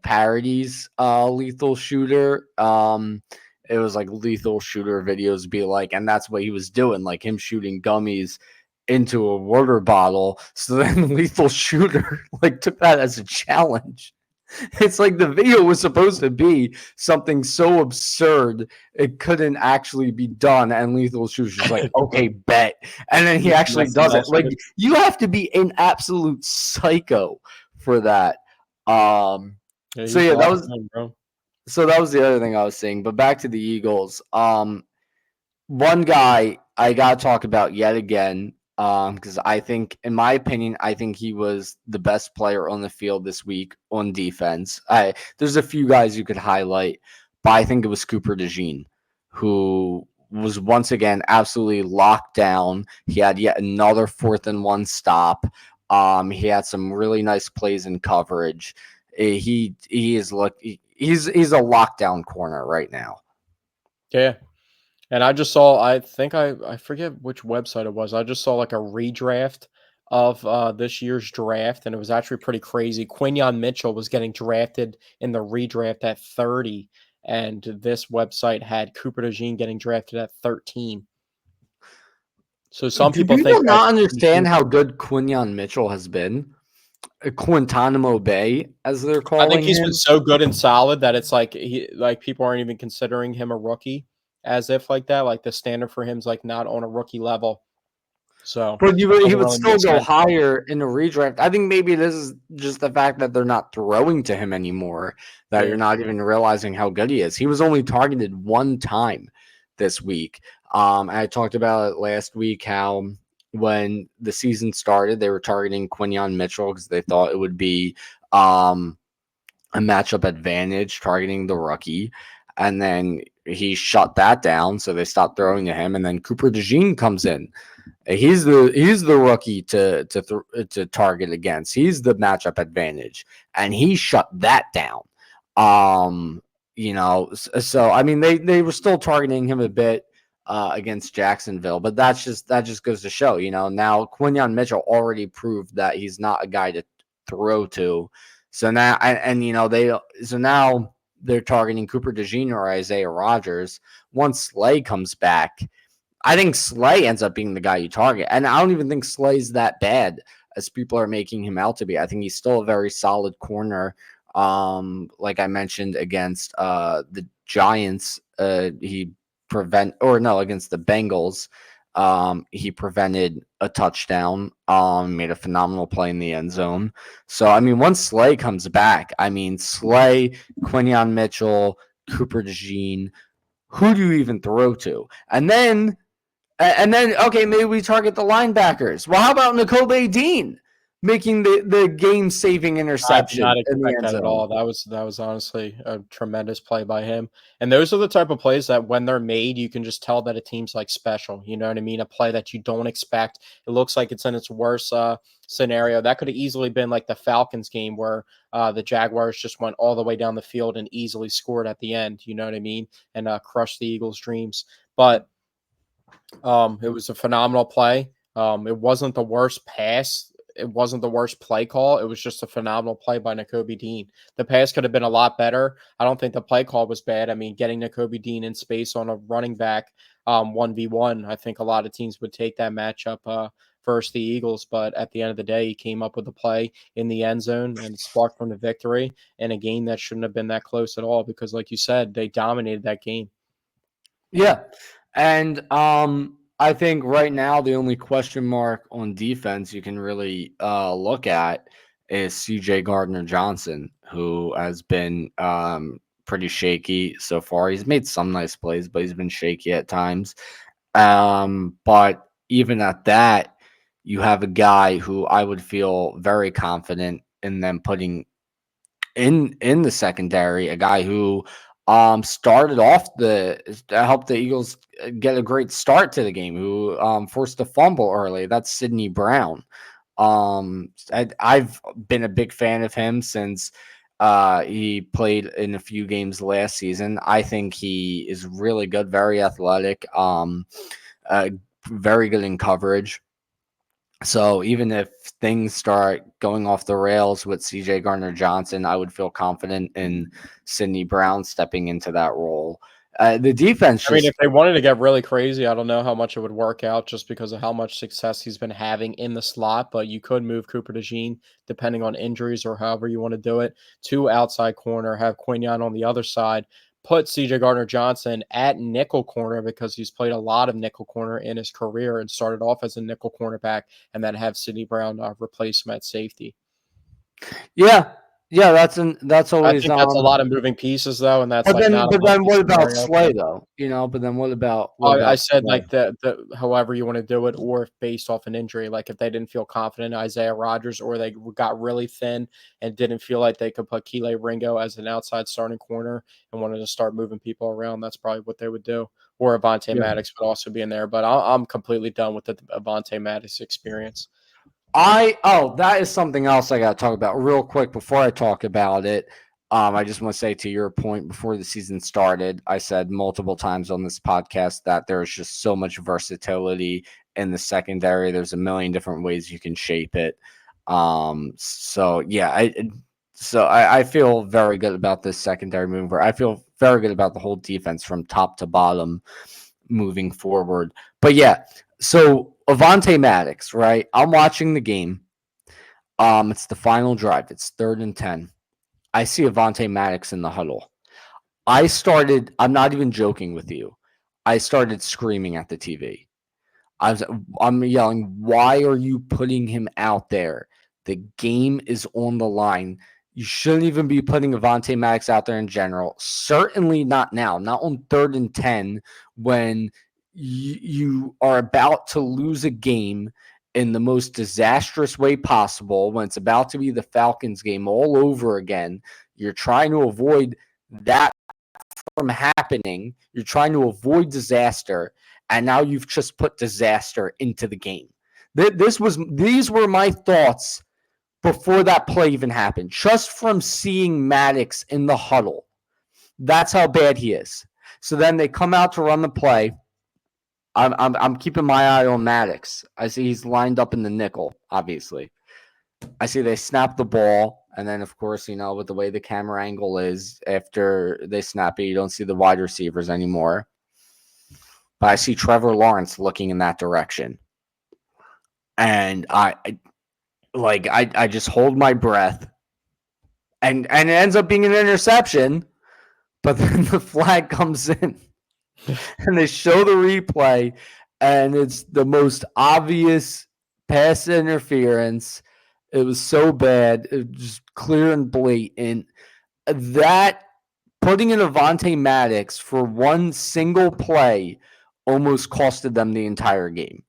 parodies Lethal Shooter. It was like Lethal Shooter videos be like, and that's what he was doing, like him shooting gummies into a water bottle. So then Lethal Shooter like took that as a challenge. It's like the video was supposed to be something so absurd it couldn't actually be done, and Lethal Shooter's just like, okay, bet, and then he Just actually messing does it. else Like with it. you have to be an absolute psycho for that. Um, Yeah, so he's yeah, that locked was in, bro. the other thing I was saying. But back to the Eagles. One guy I gotta talk about yet again, because I think, in my opinion, I think he was the best player on the field this week on defense. There's a few guys you could highlight, but I think it was Cooper DeJean, who was once again absolutely locked down. He had yet another 4th-and-1 stop. He had some really nice plays in coverage. He is he's a lockdown corner right now. Yeah. And I just saw I think I forget which website it was. I just saw like a redraft of this year's draft, and it was actually pretty crazy. Quinyon Mitchell was getting drafted in the redraft at 30, and this website had Cooper DeJean getting drafted at 13. So some Do people think people that not understand DeJean, how good Quinyon Mitchell has been? Guantanamo Bay, as they're I think calling he's been him. so good and solid that it's like people aren't even considering him a rookie as if like that. Like the standard for him is like not on a rookie level. So But it he doesn't would really still make go sense. higher in the redraft. I think maybe this is just the fact that they're not throwing to him anymore, that Yeah. you're not even realizing how good he is. He was only targeted one time this week. I talked about it last week how when the season started, they were targeting Quinyon Mitchell because they thought it would be a matchup advantage targeting the rookie. And then he shut that down, so they stopped throwing to him. And then Cooper DeJean comes in He's the rookie to target against. He's the matchup advantage, and he shut that down. Um, so I mean they were still targeting him a bit against Jacksonville, but that just goes to show, now Quinyon Mitchell already proved that he's not a guy to throw to. So now they're targeting Cooper DeJean or Isaiah Rodgers. Once Slay comes back, I think Slay ends up being the guy you target. And I don't even think Slay's that bad as people are making him out to be. I think he's still a very solid corner. Like I mentioned against the Giants, against the Bengals. He prevented a touchdown, made a phenomenal play in the end zone. So I mean, once Slay comes back, I mean Slay, Quinyon Mitchell, Cooper DeJean, who do you even throw to? And then, okay, maybe we target the linebackers. Well, how about N'Kobe Dean making the game-saving I did interception not in the expect end that at zone? all. That was honestly a tremendous play by him. And those are the type of plays that when they're made, you can just tell that a team's like special. You know what I mean? A play that you don't expect. It looks like it's in its worst scenario. That could have easily been like the Falcons game where the Jaguars just went all the way down the field and easily scored at the end. You know what I mean? And crushed the Eagles' dreams. But it was a phenomenal play. It wasn't the worst pass. It wasn't the worst play call. It was just a phenomenal play by N'Kobe Dean. The pass could have been a lot better. I don't think the play call was bad. I mean, getting N'Kobe Dean in space on a running back 1v1, I think a lot of teams would take that matchup versus the Eagles. But at the end of the day, he came up with a play in the end zone and sparked from the victory in a game that shouldn't have been that close at all because, like you said, they dominated that game. Yeah. And I think right now the only question mark on defense you can really look at is CJ Gardner Johnson, who has been pretty shaky so far. He's made some nice plays, but he's been shaky at times. But even at that, you have a guy who I would feel very confident in them putting in the secondary, a guy who started off the helped the Eagles get a great start to the game, who forced a fumble early. That's Sidney Brown. I've been a big fan of him since he played in a few games last season. I think he is really good, very athletic, uh, very good in coverage. So even if things start going off the rails with CJ Gardner Johnson, I would feel confident in Sidney Brown stepping into that role. The defense I mean, if just they wanted to get really crazy, I don't know how much it would work out just because of how much success he's been having in the slot. But you could move Cooper DeJean, depending on injuries or however you want to do it, to outside corner, have Quinyon on the other side, put CJ Gardner Johnson at nickel corner because he's played a lot of nickel corner in his career and started off as a nickel cornerback, and then have Sidney Brown replace him at safety. yeah, yeah, that's I always think that's a lot of moving pieces, though, and that's but like then not a but then likely what about scenario. Slay But though? But then what I about said Slay? like the however you want to do it, or if based off an injury, like if they didn't feel confident in Isaiah Rodgers, or they got really thin and didn't feel like they could put Keeley Ringo as an outside starting corner and wanted to start moving people around, that's probably what they would do. Or Avonte Yeah. Maddox would also be in there, but I'm completely done with the Avonte Maddox experience. That is something else I got to talk about real quick before I talk about it. I just want to say to your point before the season started, I said multiple times on this podcast that there is just so much versatility in the secondary. There's a million different ways you can shape it. So yeah, I feel very good about this secondary mover. I feel very good about the whole defense from top to bottom moving forward. But yeah, so Avante Maddox, right? I'm watching the game. It's the final drive. It's 3rd and 10. I see Avante Maddox in the huddle. I'm not even joking with you. I started screaming at the TV. I'm yelling, why are you putting him out there? The game is on the line. You shouldn't even be putting Avante Maddox out there in general. Certainly not now, not on 3rd and 10 when you are about to lose a game in the most disastrous way possible, when it's about to be the Falcons game all over again. You're trying to avoid that from happening. You're trying to avoid disaster, and now you've just put disaster into the game. These were my thoughts before that play even happened, just from seeing Maddox in the huddle. That's how bad he is. So then they come out to run the play. I'm keeping my eye on Maddox. I see he's lined up in the nickel, obviously. I see they snap the ball, and then, of course, with the way the camera angle is, after they snap it, you don't see the wide receivers anymore. But I see Trevor Lawrence looking in that direction. And I just hold my breath. And it ends up being an interception, but then the flag comes in. And they show the replay, and it's the most obvious pass interference. It was so bad. It was just clear and blatant. That putting in Avonte Maddox for one single play almost costed them the entire game.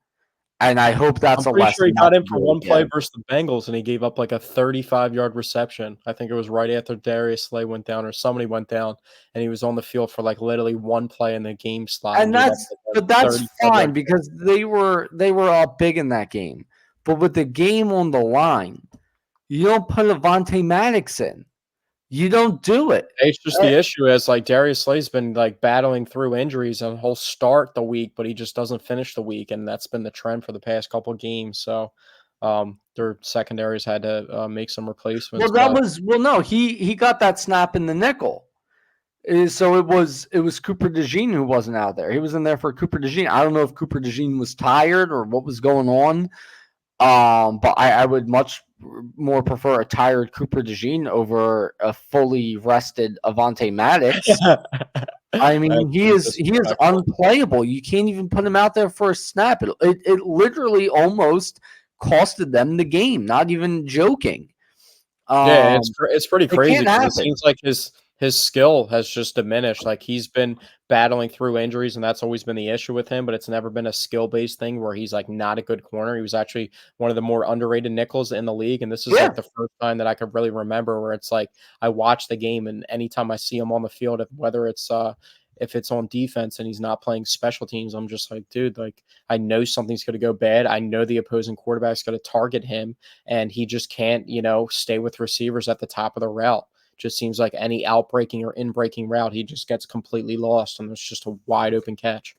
And I hope that's I'm a pretty sure he lesson not got in to for do one play again. versus the Bengals, and he gave up like a 35-yard reception. I think it was right after Darius Slay went down or somebody went down, and he was on the field for like literally one play in the game slot and And gave up like a that's 35-yard. fine because they were up big in that game. But with the game on the line, you don't put Avonte Maddox in. You don't do it. It's just the issue is like Darius Slay's been like battling through injuries and he'll start the week, but he just doesn't finish the week, and that's been the trend for the past couple of games. So their secondaries had to make some replacements. But No, he got that snap in the nickel. So it was Cooper DeJean who wasn't out there. He was in there for Cooper DeJean. I don't know if Cooper DeJean was tired or what was going on. But I would much more prefer a tired Cooper DeJean over a fully rested Avonte Maddox. I mean, he is unplayable. You can't even put him out there for a snap. It literally almost costed them the game. Not even joking. Yeah, it's pretty It crazy can't because it happen. seems like his skill has just diminished. Like he's been battling through injuries, and that's always been the issue with him. But it's never been a skill-based thing where he's like not a good corner. He was actually one of the more underrated nickels in the league, and this is Yeah. like the first time that I could really remember where it's like I watch the game, and anytime I see him on the field, whether it's if it's on defense and he's not playing special teams, I'm just like, dude, like I know something's going to go bad. I know the opposing quarterback's going to target him, and he just can't, stay with receivers at the top of the route. Just seems like any outbreaking or in-breaking route, he just gets completely lost, and it's just a wide open catch.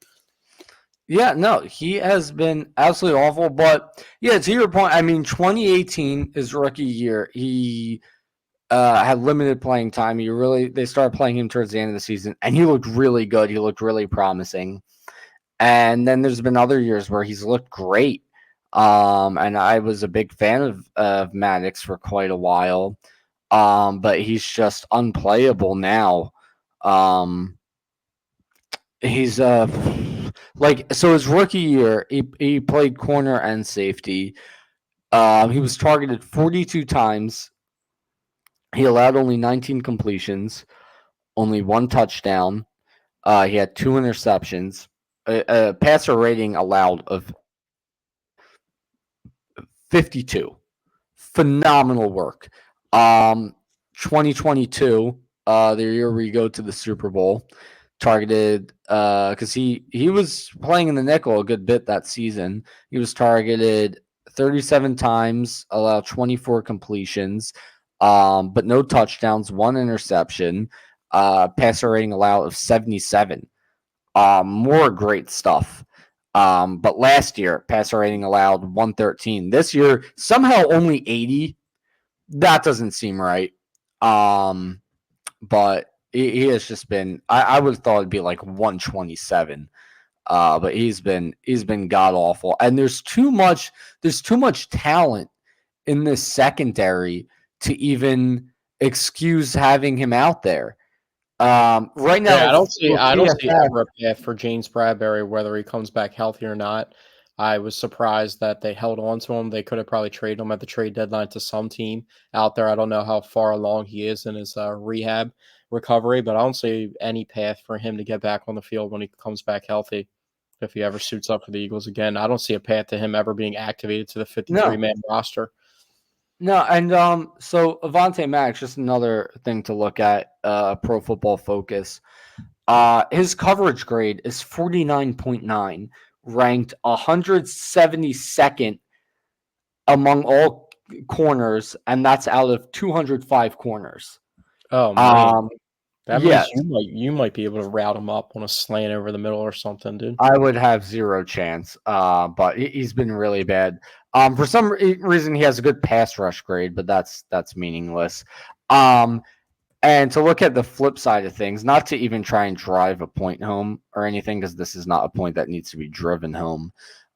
Yeah, no, he has been absolutely awful. But yeah, to your point, I mean, 2018 is rookie year. He had limited playing time. They started playing him towards the end of the season, and he looked really good. He looked really promising. And then there's been other years where he's looked great. And I was a big fan of Maddox for quite a while. But he's just unplayable now. He's so his rookie year, he played corner and safety. He was targeted 42 times. He allowed only 19 completions, only one touchdown. He had two interceptions. A passer rating allowed of 52. Phenomenal work. 2022, the year we go to the Super Bowl, targeted because he was playing in the nickel a good bit that season. He was targeted 37 times, allowed 24 completions, but no touchdowns, one interception. Passer rating allowed of 77. More great stuff. But last year, passer rating allowed 113. This year, somehow only 80. That doesn't seem right. But he has just been. I would have thought it'd be like 127. But he's been god awful, and there's too much talent in this secondary to even excuse having him out there. Right now, Yeah, for I don't see PFF, ever a path for James Bradbury, whether he comes back healthy or not. I was surprised that they held on to him. They could have probably traded him at the trade deadline to some team out there. I don't know how far along he is in his rehab recovery, but I don't see any path for him to get back on the field when he comes back healthy. If he ever suits up for the Eagles again, I don't see a path to him ever being activated to the 53-man roster. No, and so Avonte Maddox, just another thing to look at. Pro Football Focus. His coverage grade is 49.9, ranked 172nd among all corners, and that's out of 205 corners. Oh man, Um, that yes, means you might be able to route him up on a slant over the middle or something, dude. I would have zero chance. But he's been really bad. For some reason, he has a good pass rush grade, but that's meaningless. Um, and to look at the flip side of things, not to even try and drive a point home or anything, because this is not a point that needs to be driven home.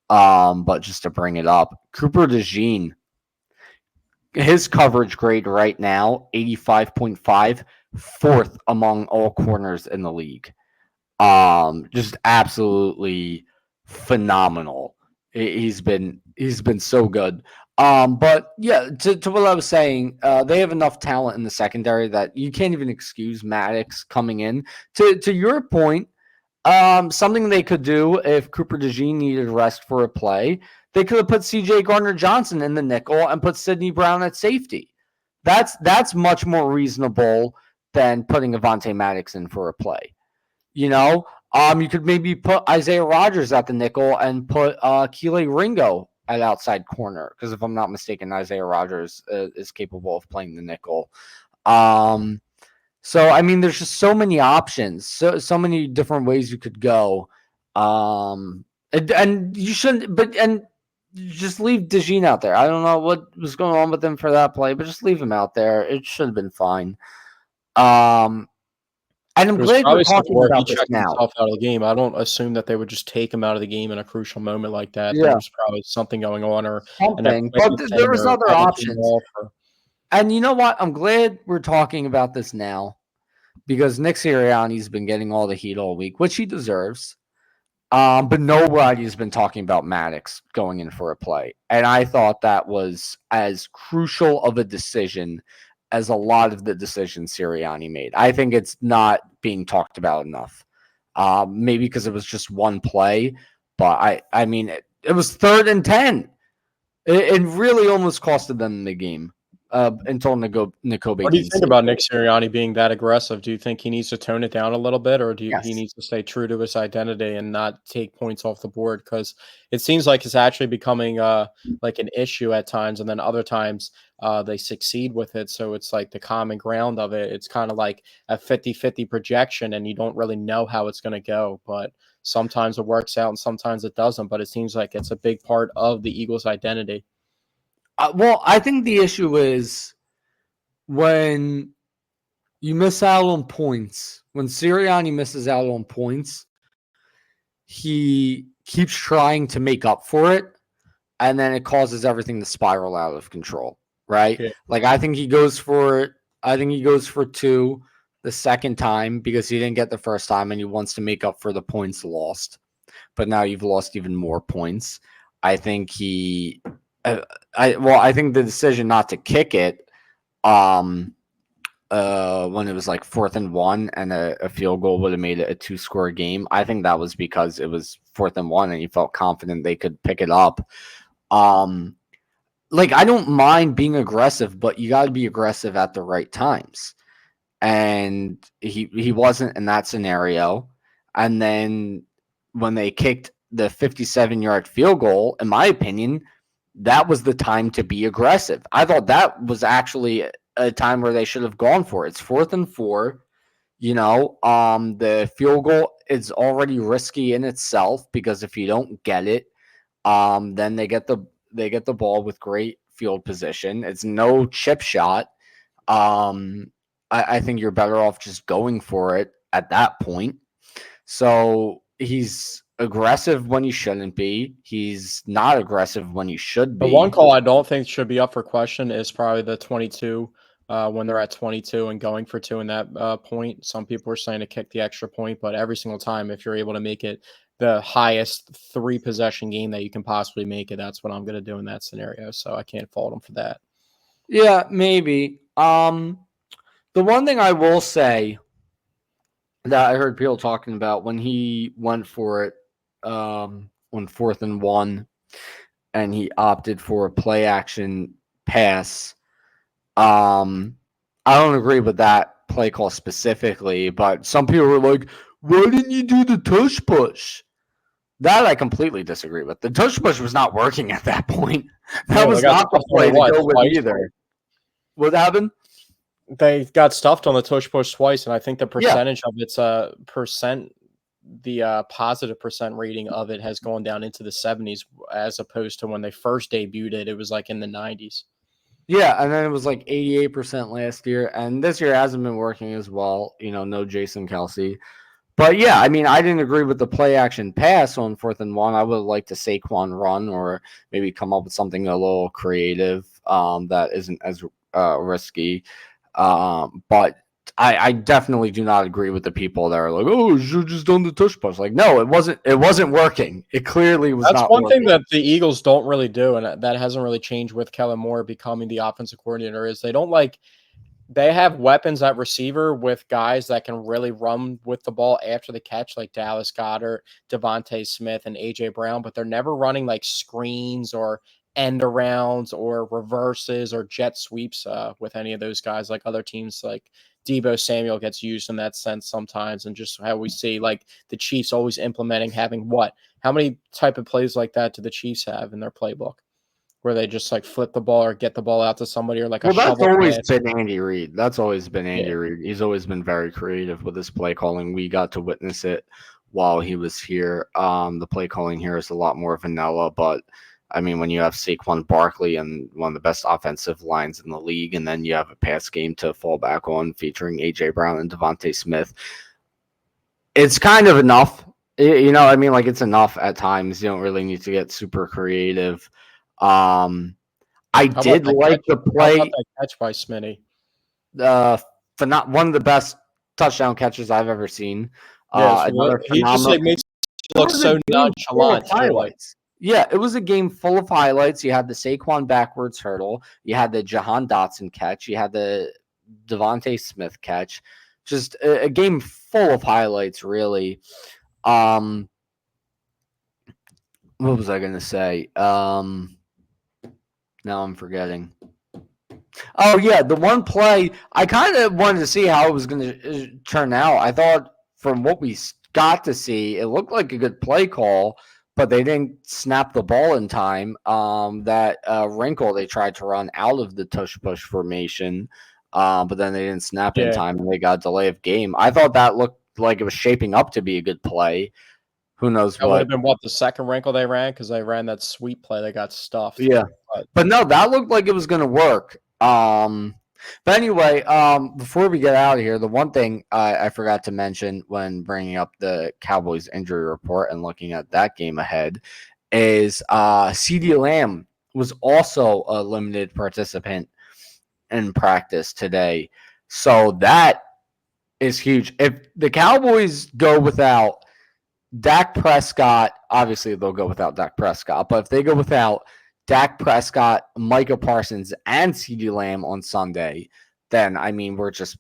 But just to bring it up, Cooper DeJean, his coverage grade right now, 85.5, fourth among all corners in the league. Just absolutely phenomenal. He's been so good. But yeah, to what I was saying, they have enough talent in the secondary that you can't even excuse Maddox coming in. To your point, something they could do if Cooper DeJean needed rest for a play, they could have put C.J. Gardner-Johnson in the nickel and put Sidney Brown at safety. That's much more reasonable than putting Avonte Maddox in for a play. You could maybe put Isaiah Rodgers at the nickel and put Keely Ringo at outside corner, because if I'm not mistaken, Isaiah Rodgers is capable of playing the nickel. So I mean, there's just so many options, so many different ways you could go. And you shouldn't, and just leave DeJean out there. I don't know what was going on with him for that play, but just leave him out there. It should have been fine. And I'm It was glad we're probably something talking where he about this checked now. himself out of the game. I don't assume that they would just take him out of the game in a crucial moment like that. There Yeah, was probably something going on, or an something, but equipment there thing, was or other energy options. involved. Or And you know what? I'm glad we're talking about this now because Nick Sirianni's been getting all the heat all week, which he deserves. But nobody's been talking about Maddox going in for a play. And I thought that was as crucial of a decision as a lot of the decisions Sirianni made. I think it's not being talked about enough. Maybe because it was just one play, but I mean, it was 3rd and 10. It really almost costed them the game until Nakobe what do you Dean think saved about it. Nick Sirianni being that aggressive? Do you think he needs to tone it down a little bit, or he Yes. needs to stay true to his identity and not take points off the board? Because it seems like it's actually becoming like an issue at times, and then other times they succeed with it. So it's like the common ground of it. It's kind of like a 50-50 projection, and you don't really know how it's going to go. But sometimes it works out and sometimes it doesn't. But it seems like it's a big part of the Eagles' identity. Well, I think the issue is when you miss out on points. When Sirianni misses out on points, he keeps trying to make up for it, and then it causes everything to spiral out of control, right? Yeah. Like I think he goes for it. I think he goes for 2 the second time because he didn't get the first time and he wants to make up for the points lost. But now you've lost even more points. I think he I think the decision not to kick it um when it was like 4th and 1 and a field goal would have made it a 2-score game. I think that was because it was 4th and 1 and he felt confident they could pick it up. Um, like I don't mind being aggressive, but you got to be aggressive at the right times. And he wasn't in that scenario. And then when they kicked the 57-yard field goal, in my opinion, that was the time to be aggressive. I thought that was actually a time where they should have gone for it. It's 4th and 4. The field goal is already risky in itself because if you don't get it, then they get the ball with great field position. It's no chip shot. I think you're better off just going for it at that point. So he's aggressive when he shouldn't be. He's not aggressive when he should The one be. call I don't think should be up for question is probably the 22 when they're at 22 and going for 2 in that point. Some people are saying to kick the extra point, but every single time, if you're able to make it the highest 3-possession game that you can possibly make it, that's what I'm going to do in that scenario. So I can't fault him for that. Yeah, maybe. The one thing I will say that I heard people talking about when he went for it on 4th and 1 and he opted for a play action pass. I don't agree with that play call specifically, but some people were like, Why didn't you do the tush push? That I completely disagree with. The tush push was not working at that point. That Yeah, they was got not the stuffed on play it to what go with twice. either. What happened? They got stuffed on the tush push twice, and I think the Yeah. percentage of its percent, the positive percent rating of it has gone down into the 70s, as opposed to when they first debuted it. It was like in the 90s. Yeah, and then it was like 88% last year, and this year hasn't been working as well. No Jason Kelsey. But yeah, I mean, I didn't agree with the play action pass on 4th and 1. I would have liked to Saquon run or maybe come up with something a little creative that isn't as risky. But I definitely do not agree with the people that are like, oh, you should just done the tush push. Like, no, it wasn't. It wasn't working. It clearly was That's not one thing working. that the Eagles don't really do, and that hasn't really changed with Kellen Moore becoming the offensive coordinator. Is they don't like they have weapons at receiver with guys that can really run with the ball after the catch, like Dallas Goedert, Devontae Smith, and AJ Brown, but they're never running like screens or end arounds or reverses or jet sweeps with any of those guys like other teams like Debo Samuel gets used in that sense sometimes, and just how we see like the Chiefs always implementing having what? How many type of plays like that do the Chiefs have in their playbook? Where they just like flip the ball or get the ball out to somebody or like a Well, that's shovel always pass. been Andy Reid. That's always been Andy Yeah. Reid. He's always been very creative with his play calling. We got to witness it while he was here. The play calling here is a lot more vanilla, but I mean, when you have Saquon Barkley and one of the best offensive lines in the league, and then you have a pass game to fall back on featuring AJ Brown and Devontae Smith, it's kind of enough. I mean, like it's enough at times. You don't really need to get super creative. Um, I How about did that like catch? the How about play. that catch by Smitty? Uh, not one of the best touchdown catches I've ever seen. Yes, Another he just phenomenal. like makes it It look was a so game full of nonchalant too. Like, highlights. Yeah, it was a game full of highlights. You had the Saquon backwards hurdle. You had the Jahan Dotson catch. You had the Devontae Smith catch. Just a game full of highlights, really. Um, what was I going to say? Now I'm forgetting. Oh yeah, the one play I kind of wanted to see how it was going to turn out. I thought from what we got to see, it looked like a good play call, but they didn't snap the ball in time. That wrinkle they tried to run out of the tush push formation, but then they didn't snap in yeah, time and they got a delay of game. I thought that looked like it was shaping up to be a good play. Who knows that would what? have been what the second wrinkle they ran because they ran that sweep play. They got stuffed. Yeah. But But no, that looked like it was going to work. But anyway, before we get out of here, the one thing I forgot to mention when bringing up the Cowboys injury report and looking at that game ahead is CD Lamb was also a limited participant in practice today. So that is huge. If the Cowboys go without Dak Prescott, obviously they'll go without Dak Prescott, but if they go without Dak Prescott, Micah Parsons, and CeeDee Lamb on Sunday, then I mean we're just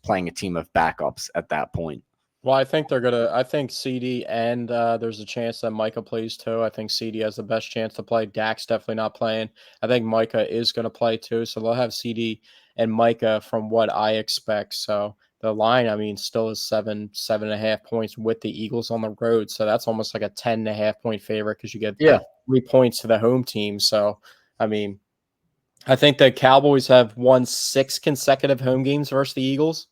playing a team of backups at that point. well, I think they're gonna. I think CD and there's a chance that Micah plays too. I think CD has the best chance to play. Dak's definitely not playing. I think Micah is going to play too. So they'll have CD and Micah from what I expect. So the line, I mean, still is 7.5 points with the Eagles on the road. So that's almost like a 10.5 point favorite because you get Yeah. 3 points to the home team. So I mean, I think the Cowboys have won 6 consecutive home games versus the Eagles.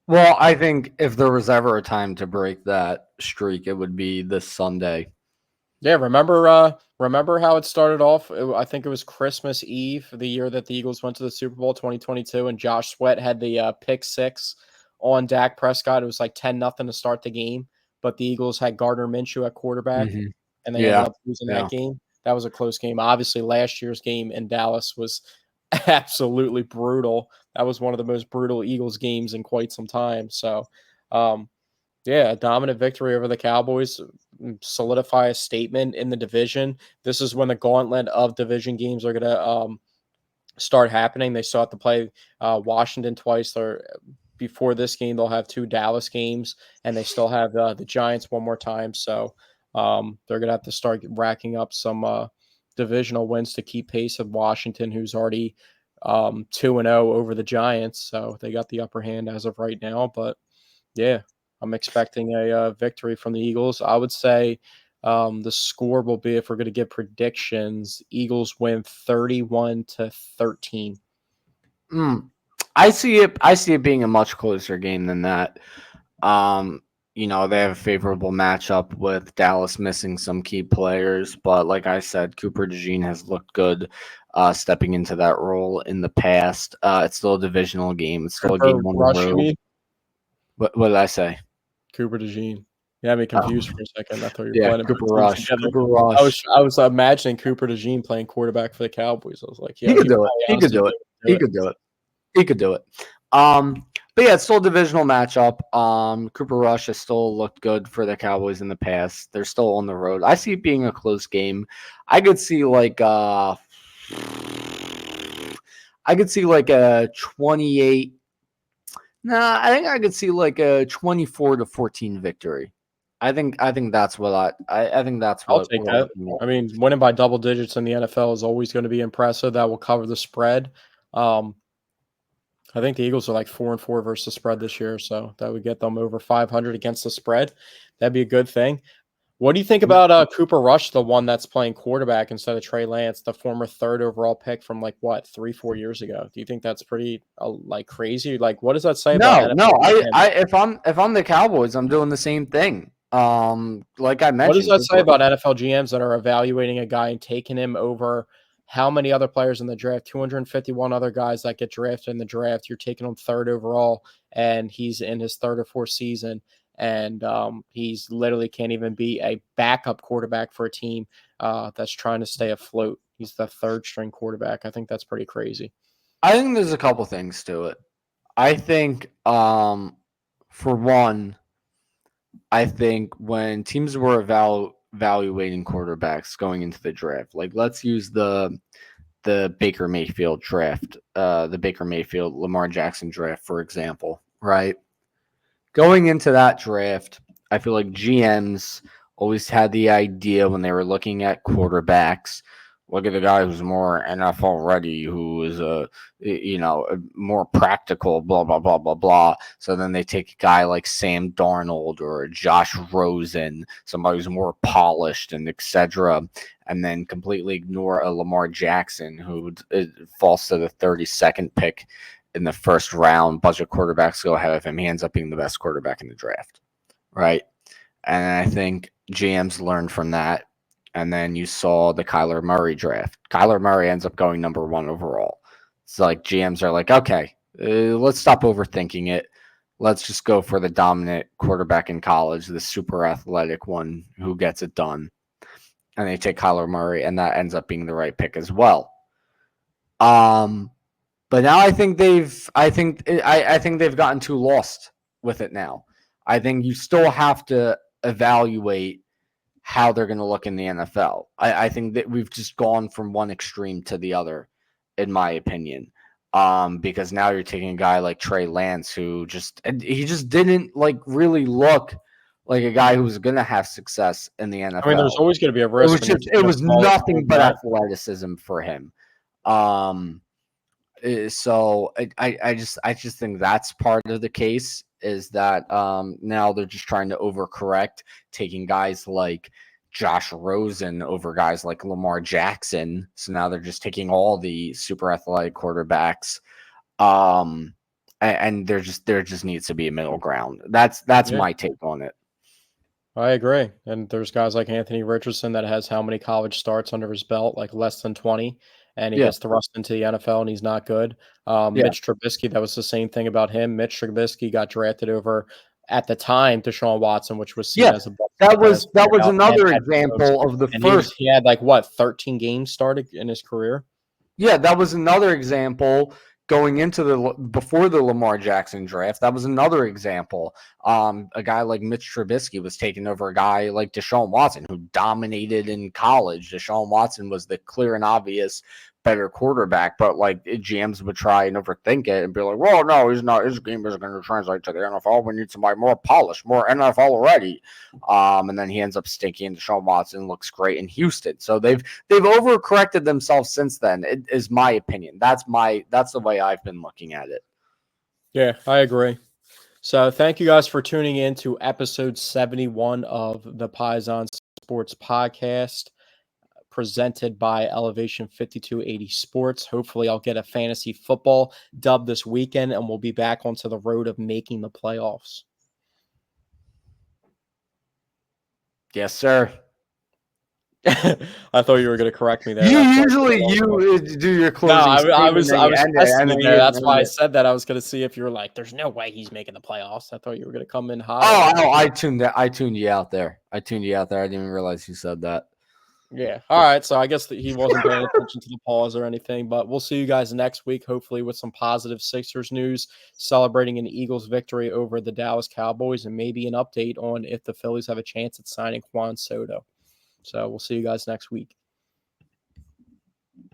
Well, I think if there was ever a time to break that streak, it would be this Sunday. Yeah, remember how it started off? I think it was Christmas Eve, the year that the Eagles went to the Super Bowl 2022, and Josh Sweat had the pick six on Dak Prescott. It was like 10-0 to start the game, but the Eagles had Gardner Minshew at quarterback, Mm-hmm. and they ended Yeah. up losing Yeah. that game. That was a close game. Obviously, last year's game in Dallas was absolutely brutal. That was one of the most brutal Eagles games in quite some time. So, um, yeah, a dominant victory over the Cowboys, solidify a statement in the division. This is when the gauntlet of division games are going to start happening. They still have to play Washington twice. Before this game, they'll have 2 Dallas games, and they still have the Giants one more time. So they're going to have to start racking up some divisional wins to keep pace of Washington, who's already 2-0 over the Giants. So they got the upper hand as of right now. But yeah. I'm expecting a victory from the Eagles. I would say the score will be, if we're going to give predictions, Eagles win 31-13. Mm. I see it. I see it being a much closer game than that. Um, they have a favorable matchup with Dallas missing some key players, but like I said, Cooper DeJean has looked good stepping into that role in the past. It's still a divisional game. It's still a Cooper game on the Rush, you road. mean? What did I say? Cooper DeJean. You had me Oh, confused for a second. I thought you were yeah, playing Cooper both teams Rush. together. Cooper I was Rush. I was imagining Cooper DeJean playing quarterback for the Cowboys. I was like, He yeah, could he do it. probably He could honestly do be it. able to do He it. could do it. He could do it. But yeah, it's still a divisional matchup. Cooper Rush has still looked good for the Cowboys in the past. They're still on the road. I see it being a close game. I could see like a 28. Nah, I think I could see like a 24-14 victory. I think that's what I think that's I'll what take we're that. looking at. I mean, winning by double digits in the NFL is always going to be impressive. That will cover the spread. Um, I think the Eagles are like 4-4 versus the spread this year, so that would get them over 500 against the spread. That'd be a good thing. What do you think about Cooper Rush, the one that's playing quarterback instead of Trey Lance, the former third overall pick from like what 3-4 years ago? Do you think that's pretty like crazy? Like, what does that say about No, no. NFL GMs? If I'm the Cowboys, I'm doing the same thing. Like I What does mentioned, that say about NFL GMs that are evaluating a guy and taking him over how many other players in the draft? 251 other guys that get drafted in the draft. You're taking him third overall, and he's in his third or fourth season, and he's literally can't even be a backup quarterback for a team that's trying to stay afloat. He's the third string quarterback. I think that's pretty crazy. I think there's a couple things to it. I think, for one, I think when teams were evaluating quarterbacks going into the draft, like let's use the Baker Mayfield draft, the Baker Mayfield Lamar Jackson draft, for example, right? Going into that draft, I feel like GMs always had the idea when they were looking at quarterbacks. Look at the guy who's more NFL ready, who is more practical, blah blah blah blah blah. So then they take a guy like Sam Darnold or Josh Rosen, somebody who's more polished and etc., and then completely ignore a Lamar Jackson who falls to the 32nd pick in the first round. Bunch of quarterbacks go ahead of him. He ends up being the best quarterback in the draft, right? And I think GMs learned from that. And then you saw the Kyler Murray draft. Kyler Murray ends up going number one overall. It's like GMs are like, okay, let's stop overthinking it. Let's just go for the dominant quarterback in college, the super athletic one who gets it done. And they take Kyler Murray, and that ends up being the right pick as well. But now I think they've gotten too lost with it now. I think you still have to evaluate how they're going to look in the NFL. I think that we've just gone from one extreme to the other, in my opinion. Because now you're taking a guy like Trey Lance, who he just didn't like really look like a guy who was going to have success in the I mean, there's NFL. always going to be a It risk was when you're just it taking a was smaller nothing but quarterback. athleticism for him. Um, so I just think that's part of the case is that now they're just trying to overcorrect, taking guys like Josh Rosen over guys like Lamar Jackson. So now they're just taking all the super athletic quarterbacks. And there just needs to be a middle ground. That's Yeah. my take on it. I agree. And there's guys like Anthony Richardson that has how many college starts under his belt, like less than 20, and he Yeah, gets thrust into the NFL and he's not good. yeah, Mitch Trubisky, that was the same thing about him. Mitch Trubisky got drafted over at the time Deshaun Watson, which was seen yeah. as a bust That that has was that figured was out and another had moves. example of the And first. he had like what 13 games started in his career. Yeah, that was another example going into before the Lamar Jackson draft. That was another example. A guy like Mitch Trubisky was taking over a guy like Deshaun Watson, who dominated in college. Deshaun Watson was the clear and obvious better quarterback, but like GMs would try and overthink it and be like, "Well, no, he's not. His game isn't going to translate to the NFL. We need somebody more polished, more NFL already." And then he ends up stinking. Deshaun Watson looks great in Houston, so they've overcorrected themselves since then. It is my opinion. That's the way I've been looking at it. Yeah, I agree. So thank you guys for tuning in to episode 71 of the Paisan Sports podcast, presented by Elevation 5280 Sports. Hopefully I'll get a fantasy football dub this weekend, and we'll be back onto the road of making the playoffs. Yes, sir. I thought you were going to correct me there. You That's usually do your no, closing I statement, was then I you was end it, testing and it then there. you That's end why I it. said that. I was going to see if you were like, "There's no way he's making the playoffs." I thought you were going to come in hot. I tuned you out there. I tuned you out there. I didn't even realize you said that. Yeah. All right. So I guess that he wasn't paying attention to the pause or anything, but we'll see you guys next week, hopefully with some positive Sixers news, celebrating an Eagles victory over the Dallas Cowboys, and maybe an update on if the Phillies have a chance at signing Juan Soto. So we'll see you guys next week.